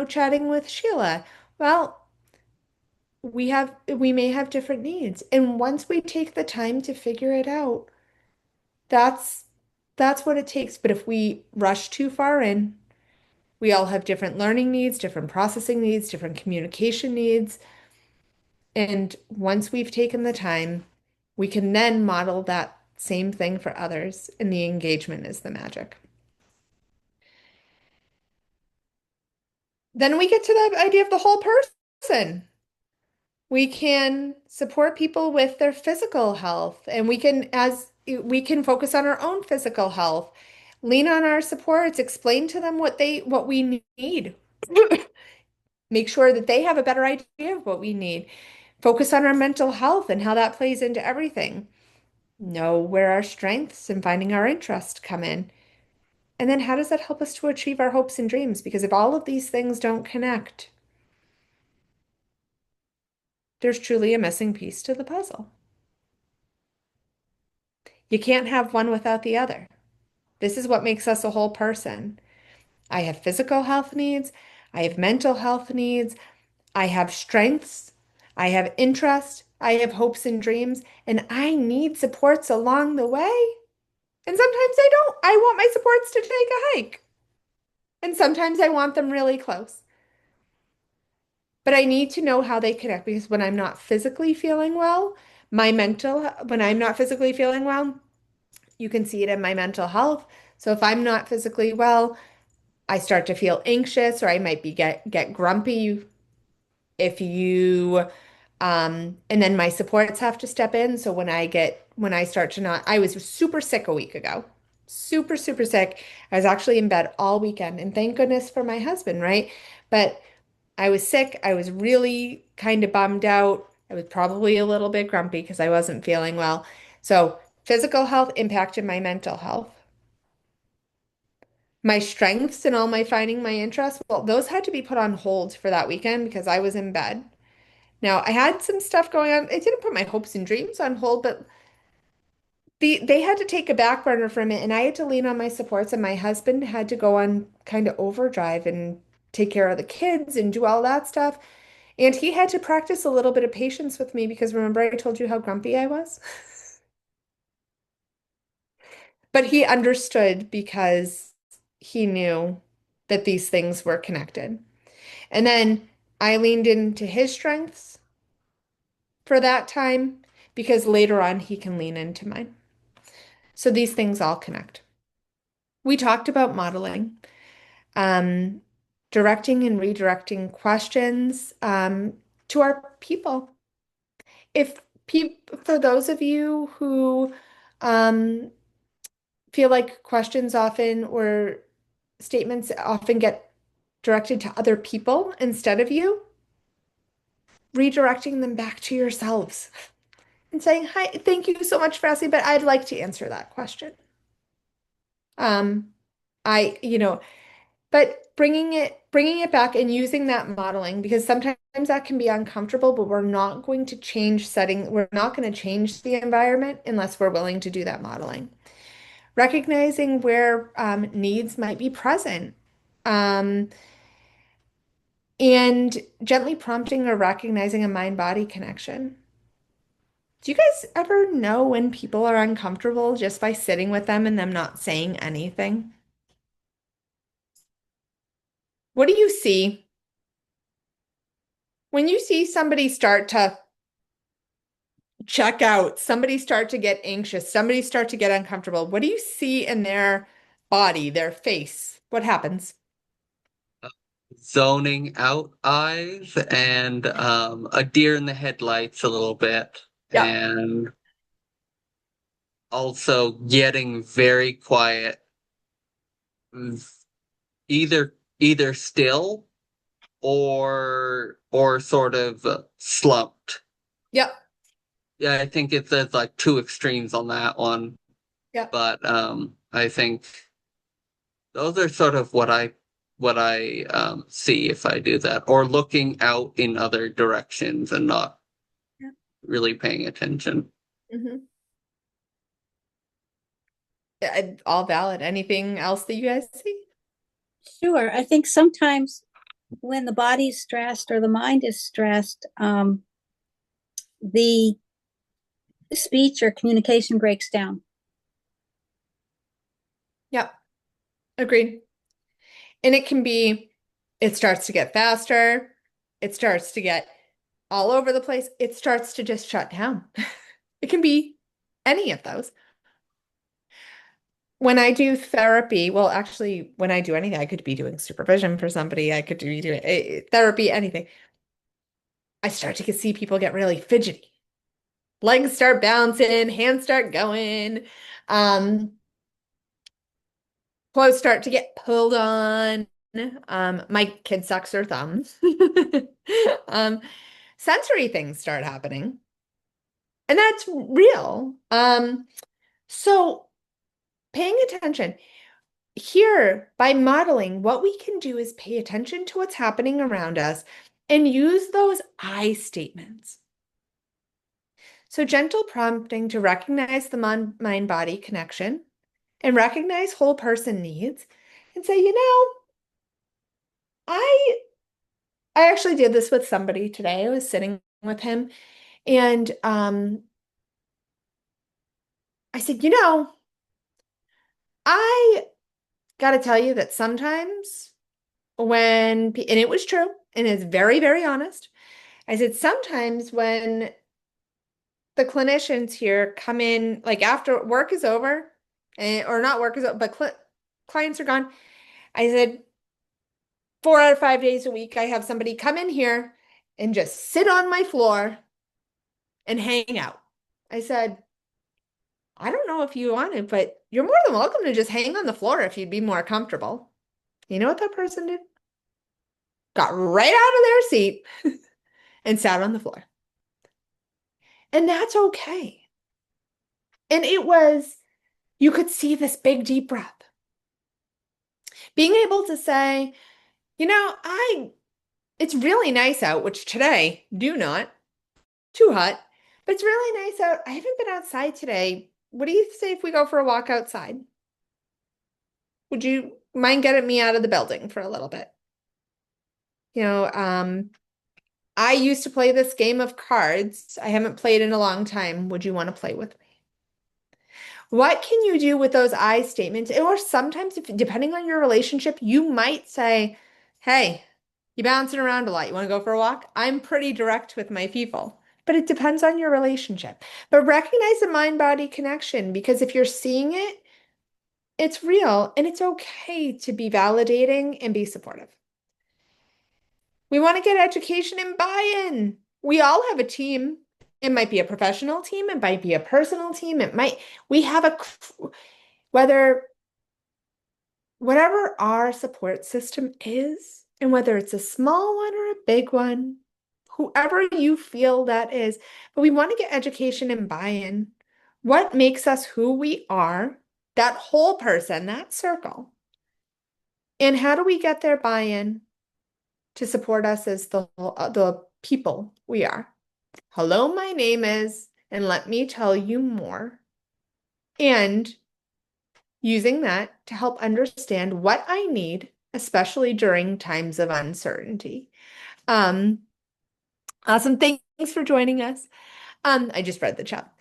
chatting with Sheila. Well, we may have different needs. And once we take the time to figure it out, that's that's what it takes. But if we rush too far in, we all have different learning needs, different processing needs, different communication needs. And once we've taken the time, we can then model that same thing for others, and the engagement is the magic. Then we get to the idea of the whole person. We can support people with their physical health, and we can focus on our own physical health, lean on our supports, explain to them what we need. Make sure that they have a better idea of what we need. Focus on our mental health and how that plays into everything. Know where our strengths and finding our interest come in. And then how does that help us to achieve our hopes and dreams? Because if all of these things don't connect, there's truly a missing piece to the puzzle. You can't have one without the other. This is what makes us a whole person. I have physical health needs. I have mental health needs. I have strengths. I have interests. I have hopes and dreams. And I need supports along the way. And sometimes I don't. I want my supports to take a hike. And sometimes I want them really close. But I need to know how they connect because when I'm not physically feeling well, when I'm not physically feeling well, you can see it in my mental health. So if I'm not physically well, I start to feel anxious or I might be get grumpy if you and then my supports have to step in. So when I start to not I was super sick a week ago. Super, super sick. I was actually in bed all weekend and thank goodness for my husband, right? But I was sick. I was really kind of bummed out. I was probably a little bit grumpy because I wasn't feeling well. So physical health impacted my mental health. My strengths and all my finding my interests, well, those had to be put on hold for that weekend because I was in bed. Now, I had some stuff going on. It didn't put my hopes and dreams on hold, but they had to take a back burner from it, and I had to lean on my supports, and my husband had to go on kind of overdrive and take care of the kids and do all that stuff. And he had to practice a little bit of patience with me because remember I told you how grumpy I was? But he understood because he knew that these things were connected. And then I leaned into his strengths for that time because later on he can lean into mine. So these things all connect. We talked about modeling, um, directing and redirecting questions to our people. If for those of you who um, feel like questions often or statements often get directed to other people instead of you, redirecting them back to yourselves and saying, "Hi, thank you so much for asking, but I'd like to answer that question." Um, I, but bringing it back and using that modeling because sometimes that can be uncomfortable, but we're not going to change the environment unless we're willing to do that modeling. Recognizing where needs might be present, um, and gently prompting or recognizing a mind-body connection. Do you guys ever know when people are uncomfortable just by sitting with them and them not saying anything? What do you see? When you see somebody start to check out, somebody start to get anxious, somebody start to get uncomfortable, what do you see in their body, their face? What happens? Zoning out eyes and a deer in the headlights a little bit, Yep. and also getting very quiet, either still or sort of slumped. Yep. Yeah, I think there's like two extremes on that one, Yep. but I think those are sort of what I see if I do that, or looking out in other directions and not Yep. really paying attention. Mhm. All valid. Anything else that you guys see? Sure. I think sometimes when the body's stressed or the mind is stressed, the speech or communication breaks down. Yep. Agreed. And it starts to get faster. It starts to get all over the place. It starts to just shut down. It can be any of those. When I do therapy, well, actually, when I do anything, I could be doing supervision for somebody, I could be doing therapy, anything. I start to see people get really fidgety. Legs start bouncing, hands start going, um, clothes start to get pulled on. My kid sucks her thumbs. Um, sensory things start happening, and that's real. So paying attention. Here, by modeling, what we can do is pay attention to what's happening around us and use those I statements. So, gentle prompting to recognize the mind body connection and recognize whole person needs and say, I I actually did this with somebody today. I was sitting with him and I said, I got to tell you that sometimes and it was true and it's very, very honest. I said, sometimes when the clinicians here come in, like after work is over, or not work is over, but clients are gone. I said, 4 out of 5 days a week, I have somebody come in here and just sit on my floor and hang out. I said, I don't know if you want it, but you're more than welcome to just hang on the floor if you'd be more comfortable. You know what that person did? Got right out of their seat and sat on the floor. And that's okay. And you could see this big deep breath. Being able to say, it's really nice out, which today, do not, too hot, but it's really nice out. I haven't been outside today. What do you say if we go for a walk outside? Would you mind getting me out of the building for a little bit? I used to play this game of cards. I haven't played in a long time. Would you want to play with me? What can you do with those I statements? Or sometimes, depending on your relationship, you might say, hey, you're bouncing around a lot. You want to go for a walk? I'm pretty direct with my people, but it depends on your relationship. But recognize the mind-body connection because if you're seeing it, it's real and it's okay to be validating and be supportive. We want to get education and buy-in. We all have a team. It might be a professional team, it might be a personal team, we have whether whatever our support system is, and whether it's a small one or a big one, whoever you feel that is, but we want to get education and buy-in. What makes us who we are, that whole person, that circle? And how do we get their buy-in to support us as the people we are? Hello, my name is, and let me tell you more. And using that to help understand what I need, especially during times of uncertainty. Awesome. Thanks for joining us. I just read the chat.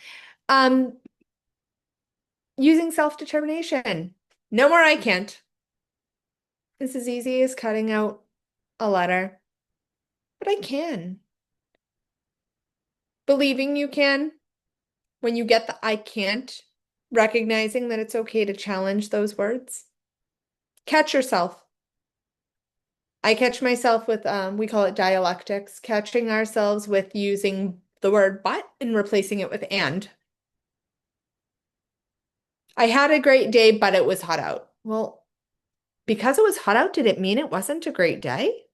Using self-determination. No more I can't. It's as easy as cutting out a letter, but I can. Believing you can, when you get the I can't, recognizing that it's okay to challenge those words. Catch yourself. I catch myself with, we call it dialectics, catching ourselves with using the word but and replacing it with and. I had a great day, but it was hot out. Well, because it was hot out, did it mean it wasn't a great day?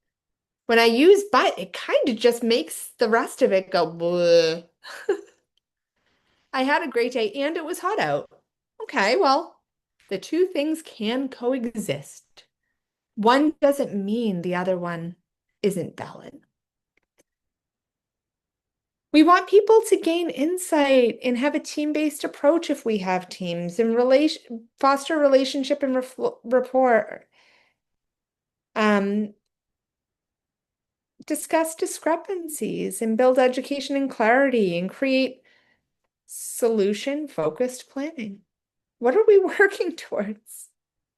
When I use but, it kind of just makes the rest of it go bleh. I had a great day and it was hot out. Okay, well, the two things can coexist. One doesn't mean the other one isn't valid. We want people to gain insight and have a team-based approach if we have teams and foster relationship and rapport. Discuss discrepancies and build education and clarity and create solution-focused planning. What are we working towards?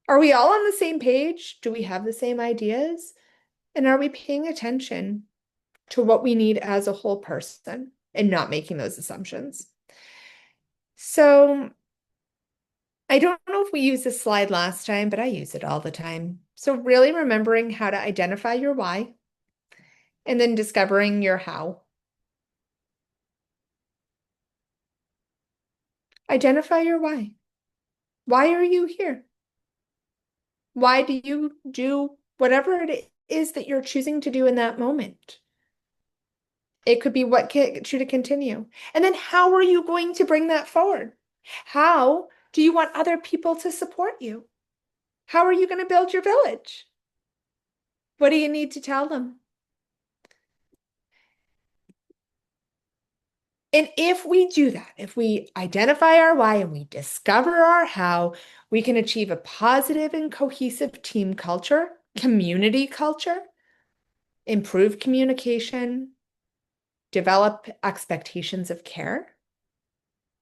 Are we all on the same page? Do we have the same ideas? And are we paying attention to what we need as a whole person and not making those assumptions? So I don't know if we used this slide last time, but I use it all the time. So really remembering how to identify your why and then discovering your how. Identify your why. Why are you here? Why do you do whatever it is that you're choosing to do in that moment? It could be what gets you to continue. And then how are you going to bring that forward? How do you want other people to support you? How are you going to build your village? What do you need to tell them? And if we do that, if we identify our why and we discover our how, we can achieve a positive and cohesive team culture, community culture, improve communication, develop expectations of care.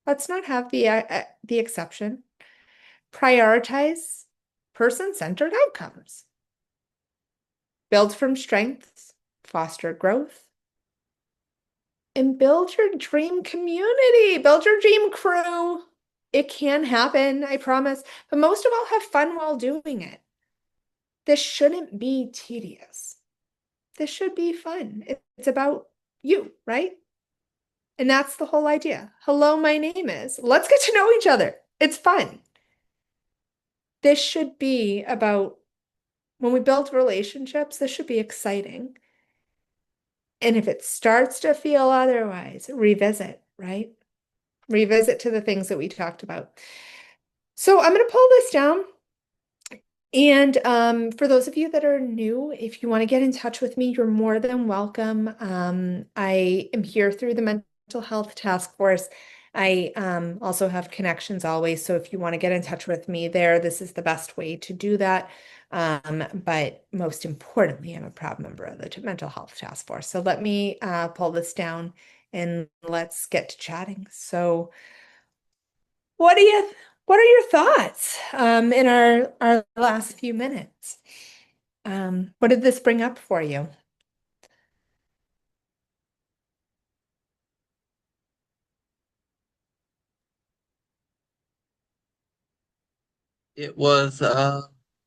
Let's not have the exception. Prioritize person-centered outcomes. Build from strengths, foster growth, and build your dream community, build your dream crew. It can happen, I promise. But most of all, have fun while doing it. This shouldn't be tedious. This should be fun. It's about you, right? And that's the whole idea. Hello, my name is. Let's get to know each other. It's fun. This should be about, when we build relationships, this should be exciting. And if it starts to feel otherwise, revisit, right? Revisit to the things that we talked about. So I'm going to pull this down. And for those of you that are new, if you want to get in touch with me, you're more than welcome. I am here through the Mental Health Task Force. I also have connections always. So if you want to get in touch with me there, this is the best way to do that. But most importantly, I'm a proud member of the Mental Health Task Force. So let me pull this down and let's get to chatting. So what are your thoughts in our last few minutes? What did this bring up for you? It was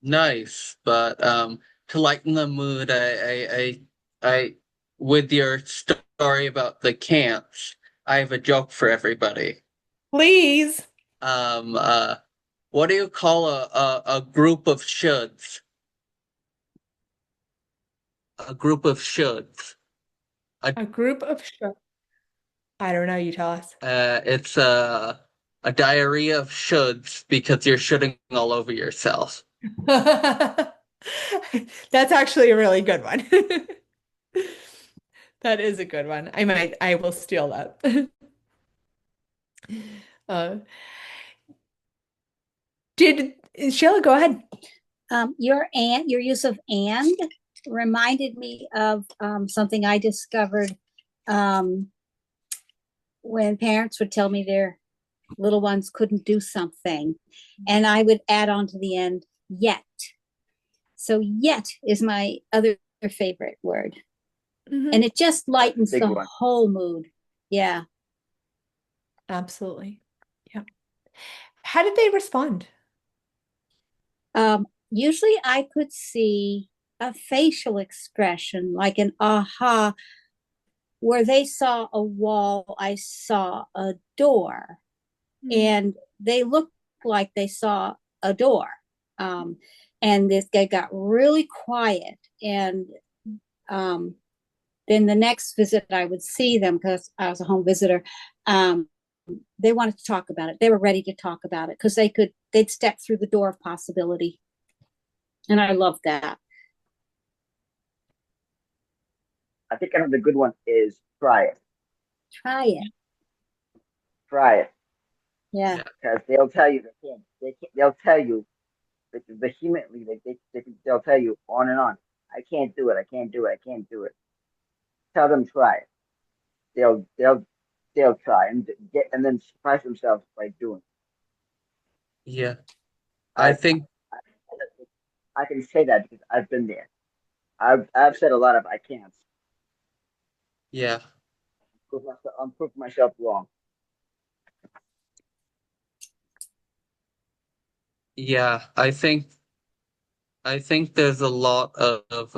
nice, but to lighten the mood, I with your story about the camps, I have a joke for everybody. Please. Um, uh, what do you call a group of shoulds? A group of shoulds. A group of I don't know, you tell us. It's a diarrhea of shoulds because you're shoulding all over yourself. That's actually a really good one. That is a good one. I will steal that. Uh, Sheila, go ahead. Your use of "and" reminded me of something I discovered when parents would tell me their little ones couldn't do something, and I would add on to the end "yet." So "yet" is my other favorite word. Mhm. And it just lightens Big the one. whole mood. Yeah. Absolutely. Yeah. How did they respond? Usually I could see a facial expression like an aha. Where they saw a wall, I saw a door, Mm. and they looked like they saw a door. Um, and this guy got really quiet. And um, then the next visit, I would see them because I was a home visitor. Um, they wanted to talk about it. They were ready to talk about it because they'd step through the door of possibility. And I love that. I think another good one is try it. Try it. Try it. Yeah. Yeah. Because they'll tell you they can't. They can't. They'll tell you vehemently. They'll tell you on and on. I can't do it. I can't do it. I can't do it. Tell them try it. They'll they'll they'll try and get and then surprise themselves by doing. Yeah. I I think, I can say that because I've been there. I've said a lot of I can't. yeah. I'm proving myself wrong. Yeah. I think there's a lot of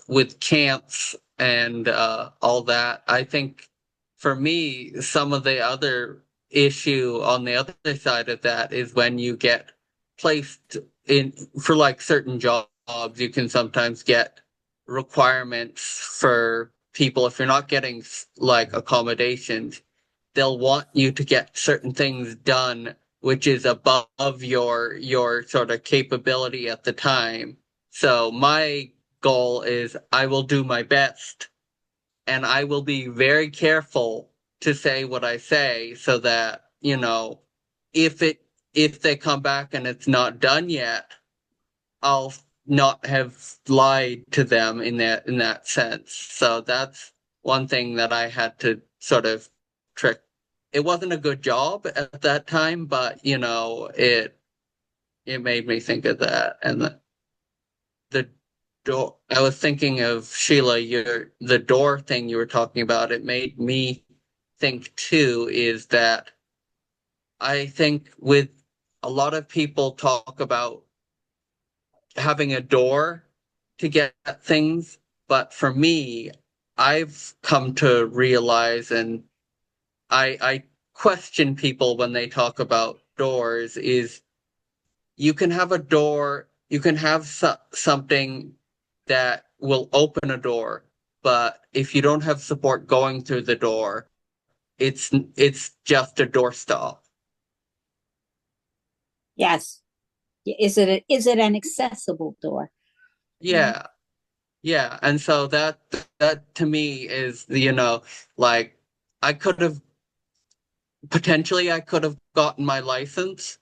with camps and all that. I think for me, some of the other issue on the other side of that is when you get placed in for like certain jobs, you can sometimes get requirements for people. If you're not getting like accommodations, they'll want you to get certain things done, which is above your sort of capability at the time. So my goal is I will do my best and I will be very careful to say what I say so that, if it if they come back and it's not done yet, I'll not have lied to them in that sense. So that's one thing that I had to sort of trick. It wasn't a good job at that time, but it made me think of that. And the door, I was thinking of Sheila, the door thing you were talking about. It made me think too, is that I think with a lot of people talk about having a door to get at things, but for me, I've come to realize, and I question people when they talk about doors, is you can have a door, you can have something that will open a door, but if you don't have support going through the door, it's just a doorstop. Yes. Is it an accessible door? Yeah. Yeah, yeah, and so that to me is like I could have I could have gotten my license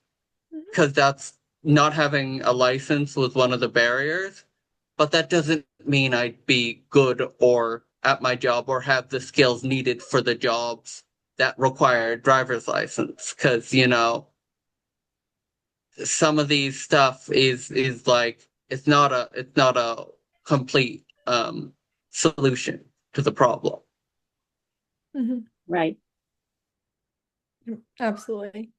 Mhm. because that's not having a license was one of the barriers. But that doesn't mean I'd be good or at my job or have the skills needed for the jobs that require a driver's license. Because, some of these stuff is like it's not a complete solution to the problem. Mhm. Right. Absolutely.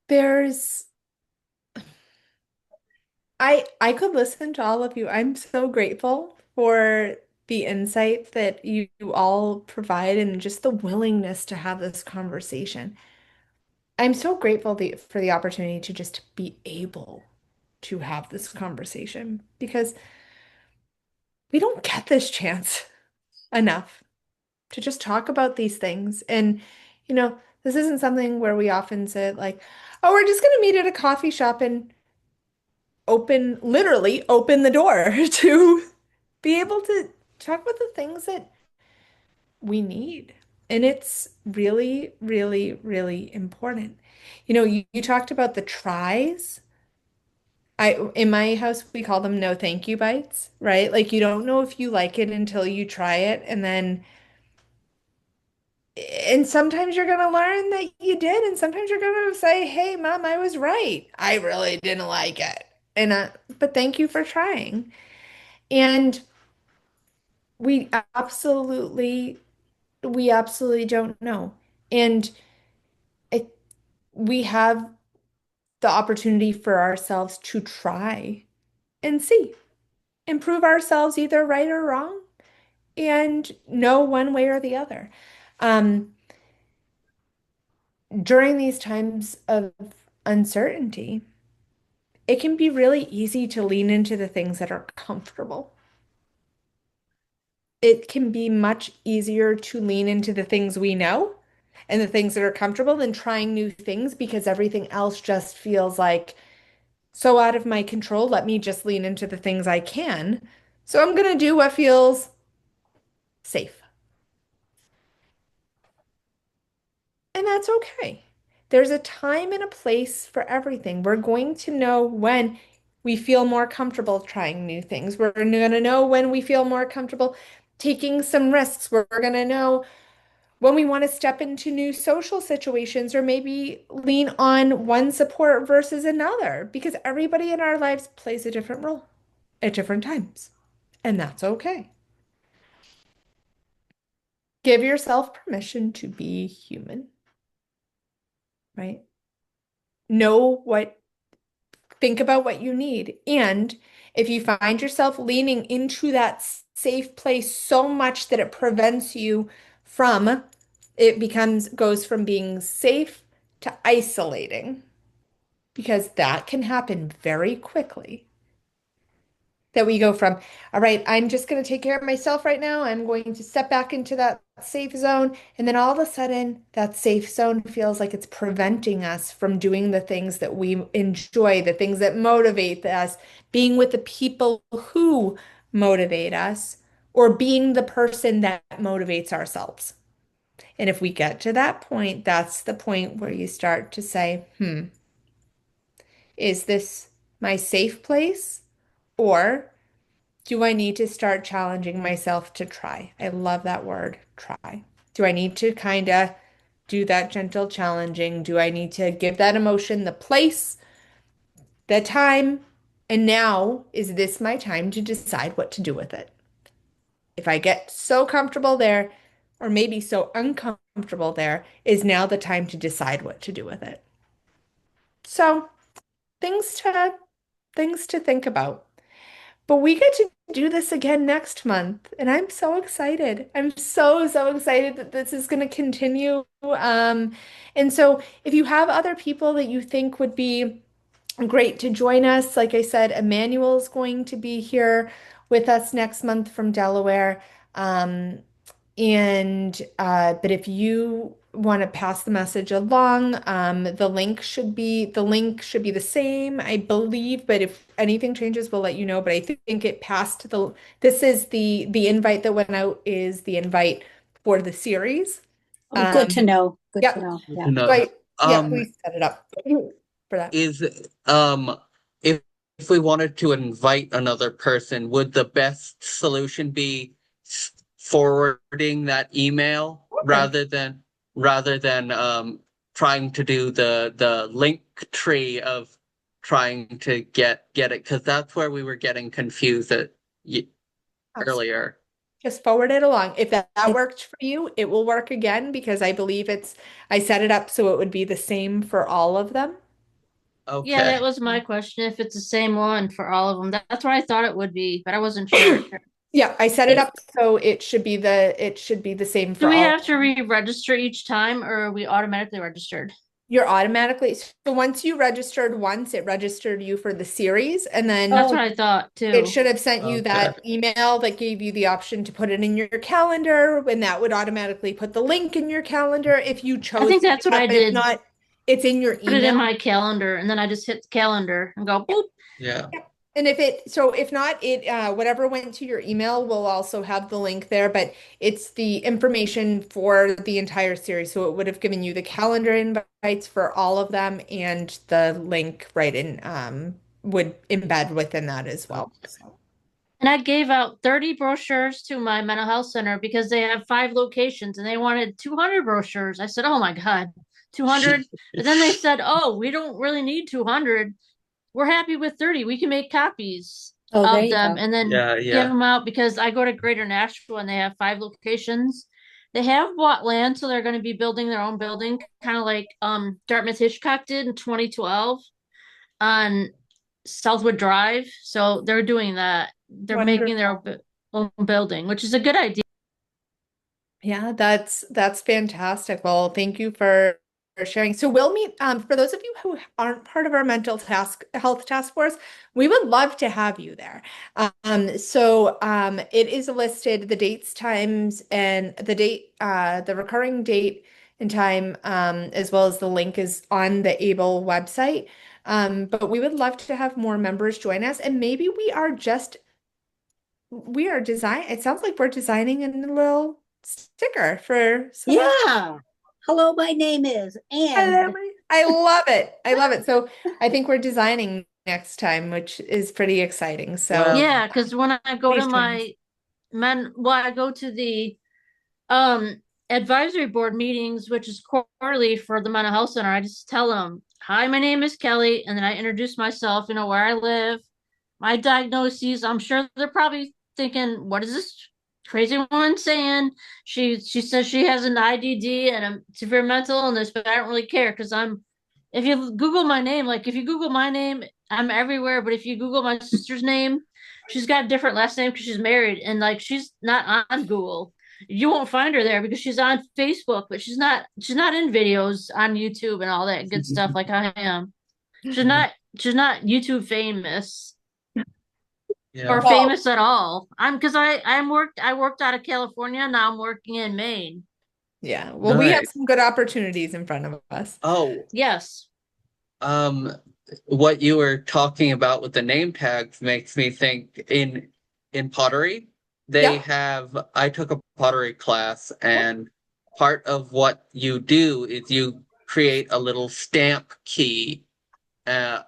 There's I could listen to all of you. I'm so grateful for the insight that you all provide and just the willingness to have this conversation. I'm so grateful for the opportunity to just be able to have this conversation because we don't get this chance enough to just talk about these things. And, this isn't something where we often say like, oh, we're just going to meet at a coffee shop and literally open the door to be able to talk about the things that we need. And it's really, really, really important. You talked about the tries. In my house, we call them no thank you bites, right? Like you don't know if you like it until you try it. And sometimes you're going to learn that you did. And sometimes you're going to say, hey, mom, I was right. I really didn't like it. But thank you for trying. And we absolutely We absolutely don't know. And I, we have the opportunity for ourselves to try and see, improve ourselves either right or wrong, and know one way or the other. Um, during these times of uncertainty, it can be really easy to lean into the things that are comfortable. It can be much easier to lean into the things we know and the things that are comfortable than trying new things because everything else just feels like so out of my control. Let me just lean into the things I can. So I'm going to do what feels safe. And that's okay. There's a time and a place for everything. We're going to know when we feel more comfortable trying new things. We're going to know when we feel more comfortable taking some risks. We're going to know when we want to step into new social situations or maybe lean on one support versus another because everybody in our lives plays a different role at different times. And that's okay. Give yourself permission to be human, right? Know what Think about what you need. And if you find yourself leaning into that safe place so much that it prevents you from, it goes from being safe to isolating, because that can happen very quickly. That we go from, all right, I'm just going to take care of myself right now. I'm going to step back into that safe zone. And then all of a sudden, that safe zone feels like it's preventing us from doing the things that we enjoy, the things that motivate us, being with the people who motivate us, or being the person that motivates ourselves. And if we get to that point, that's the point where you start to say, is this my safe place? Or do I need to start challenging myself to try? I love that word, try. Do I need to kind of do that gentle challenging? Do I need to give that emotion the place, the time? And now, is this my time to decide what to do with it? If I get so comfortable there, or maybe so uncomfortable there, is now the time to decide what to do with it. So, things to things to think about. But we get to do this again next month, and I'm so excited. I'm so excited that this is going to continue. And so if you have other people that you think would be great to join us, like I said, Emmanuel is going to be here with us next month from Delaware. Um, but if you want to pass the message along, the link should be the same, I believe. But if anything changes, we'll let you know. But I think it passed this is the invite that went out is the invite for the series. Oh, good to know. Good to Yep. know. Yeah. So No. we set it up for that. Is if if we wanted to invite another person, would the best solution be forwarding that email rather than trying to do the link tree of trying to get it? Because that's where we were getting confused earlier. Just forward it along. If that worked for you, it will work again because I believe I set it up so it would be the same for all of them. Yeah, that Okay. was my question. If it's the same one for all of them, that's what I thought it would be, but I wasn't sure. Yeah, I set it up so it should be the same Do for we all. have to re-register each time, or are we automatically registered? You're automatically, so once you registered once, it registered you for the series, and then That's what I thought it too. should have sent you Okay. that email that gave you the option to put it in your calendar, and that would automatically put the link in your calendar if you chose I think to do that's what that. I But if did. not, it's in your Put it in email. my calendar, and then I just hit the calendar and go boop. Yeah. And if not, whatever went to your email will also have the link there, but it's the information for the entire series. So it would have given you the calendar invites for all of them and the link right in, would embed within that as well. So. And I gave out 30 brochures to my mental health center because they have 5 locations and they wanted 200 brochures. I said, "Oh my God, 200." And then they said, "Oh, we don't really need 200. We're happy with 30. We can make copies Oh, there of you them go. and then Yeah, give yeah. them out because I go to Greater Nashville and they have 5 locations. They have bought land, so they're going to be building their own building, kind of like Dartmouth Hitchcock did in 2012 on Southwood Drive. So they're doing that. They're making their Wonderful. own building, which is a good idea. Yeah, that's fantastic. Well, thank you for sharing. So we'll meet for those of you who aren't part of our health task force, we would love to have you there. It is listed the dates, times, and the date, the recurring date and time, as well as the link is on the ABLE website. But we would love to have more members join us, and maybe we are it sounds like we're designing a little sticker for someone. Yeah. Hello, my name is, and I love it. I love it. So I think we're designing next time, which is pretty exciting. So Well, Yeah, because when I go please to join us. I go to the advisory board meetings, which is quarterly for the mental health center, I just tell them, "Hi, my name is Kelly," and then I introduce myself, where I live, my diagnoses. I'm sure they're probably thinking, "What is this crazy woman saying?" She says she has an IDD and a severe mental illness, but I don't really care because I'm. If you Google my name, like if you Google my name, I'm everywhere. But if you Google my sister's name, she's got a different last name because she's married, and like she's not on Google. You won't find her there because she's on Facebook, but she's not in videos on YouTube and all that good stuff like I am. She's not YouTube famous yeah. or Well, famous at all. I worked out of California, now I'm working in Maine. yeah. Well, we have Nice. some good opportunities in front of us. Oh, Yes. um, what you were talking about with the name tags makes me think in pottery, they Yeah. have, I took a pottery class, and part of what you do is you create a little stamp key uh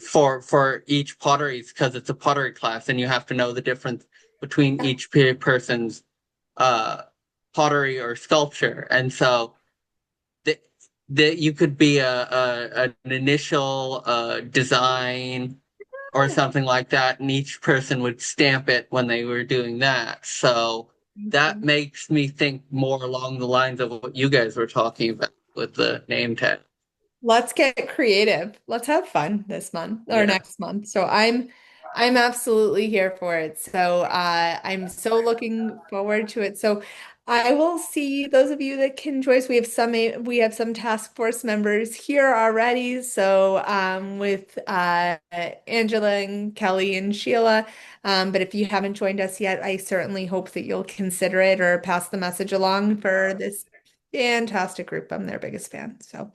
for each pottery, because it's a pottery class and you have to know the difference between each person's uh pottery or sculpture. And so that you could be an initial design or something like that, and each person would stamp it when they were doing that. So that makes me think more along the lines of what you guys were talking about with the name tag. Let's get creative. Let's have fun this month or Yeah. next month. So I'm absolutely here for it. So I'm so looking forward to it. So I will see those of you that can join us. We have some task force members here already. So with Angela and Kelly and Sheila. But if you haven't joined us yet, I certainly hope that you'll consider it or pass the message along for this fantastic group. I'm their biggest fan. So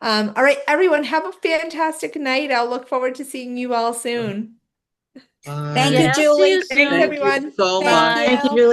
all right, everyone, have a fantastic night. I'll look forward to seeing you all soon. thank you, Yeah, Bye. see Julie. you Thanks, soon. Thank you everyone. so Thank much. Bye. you.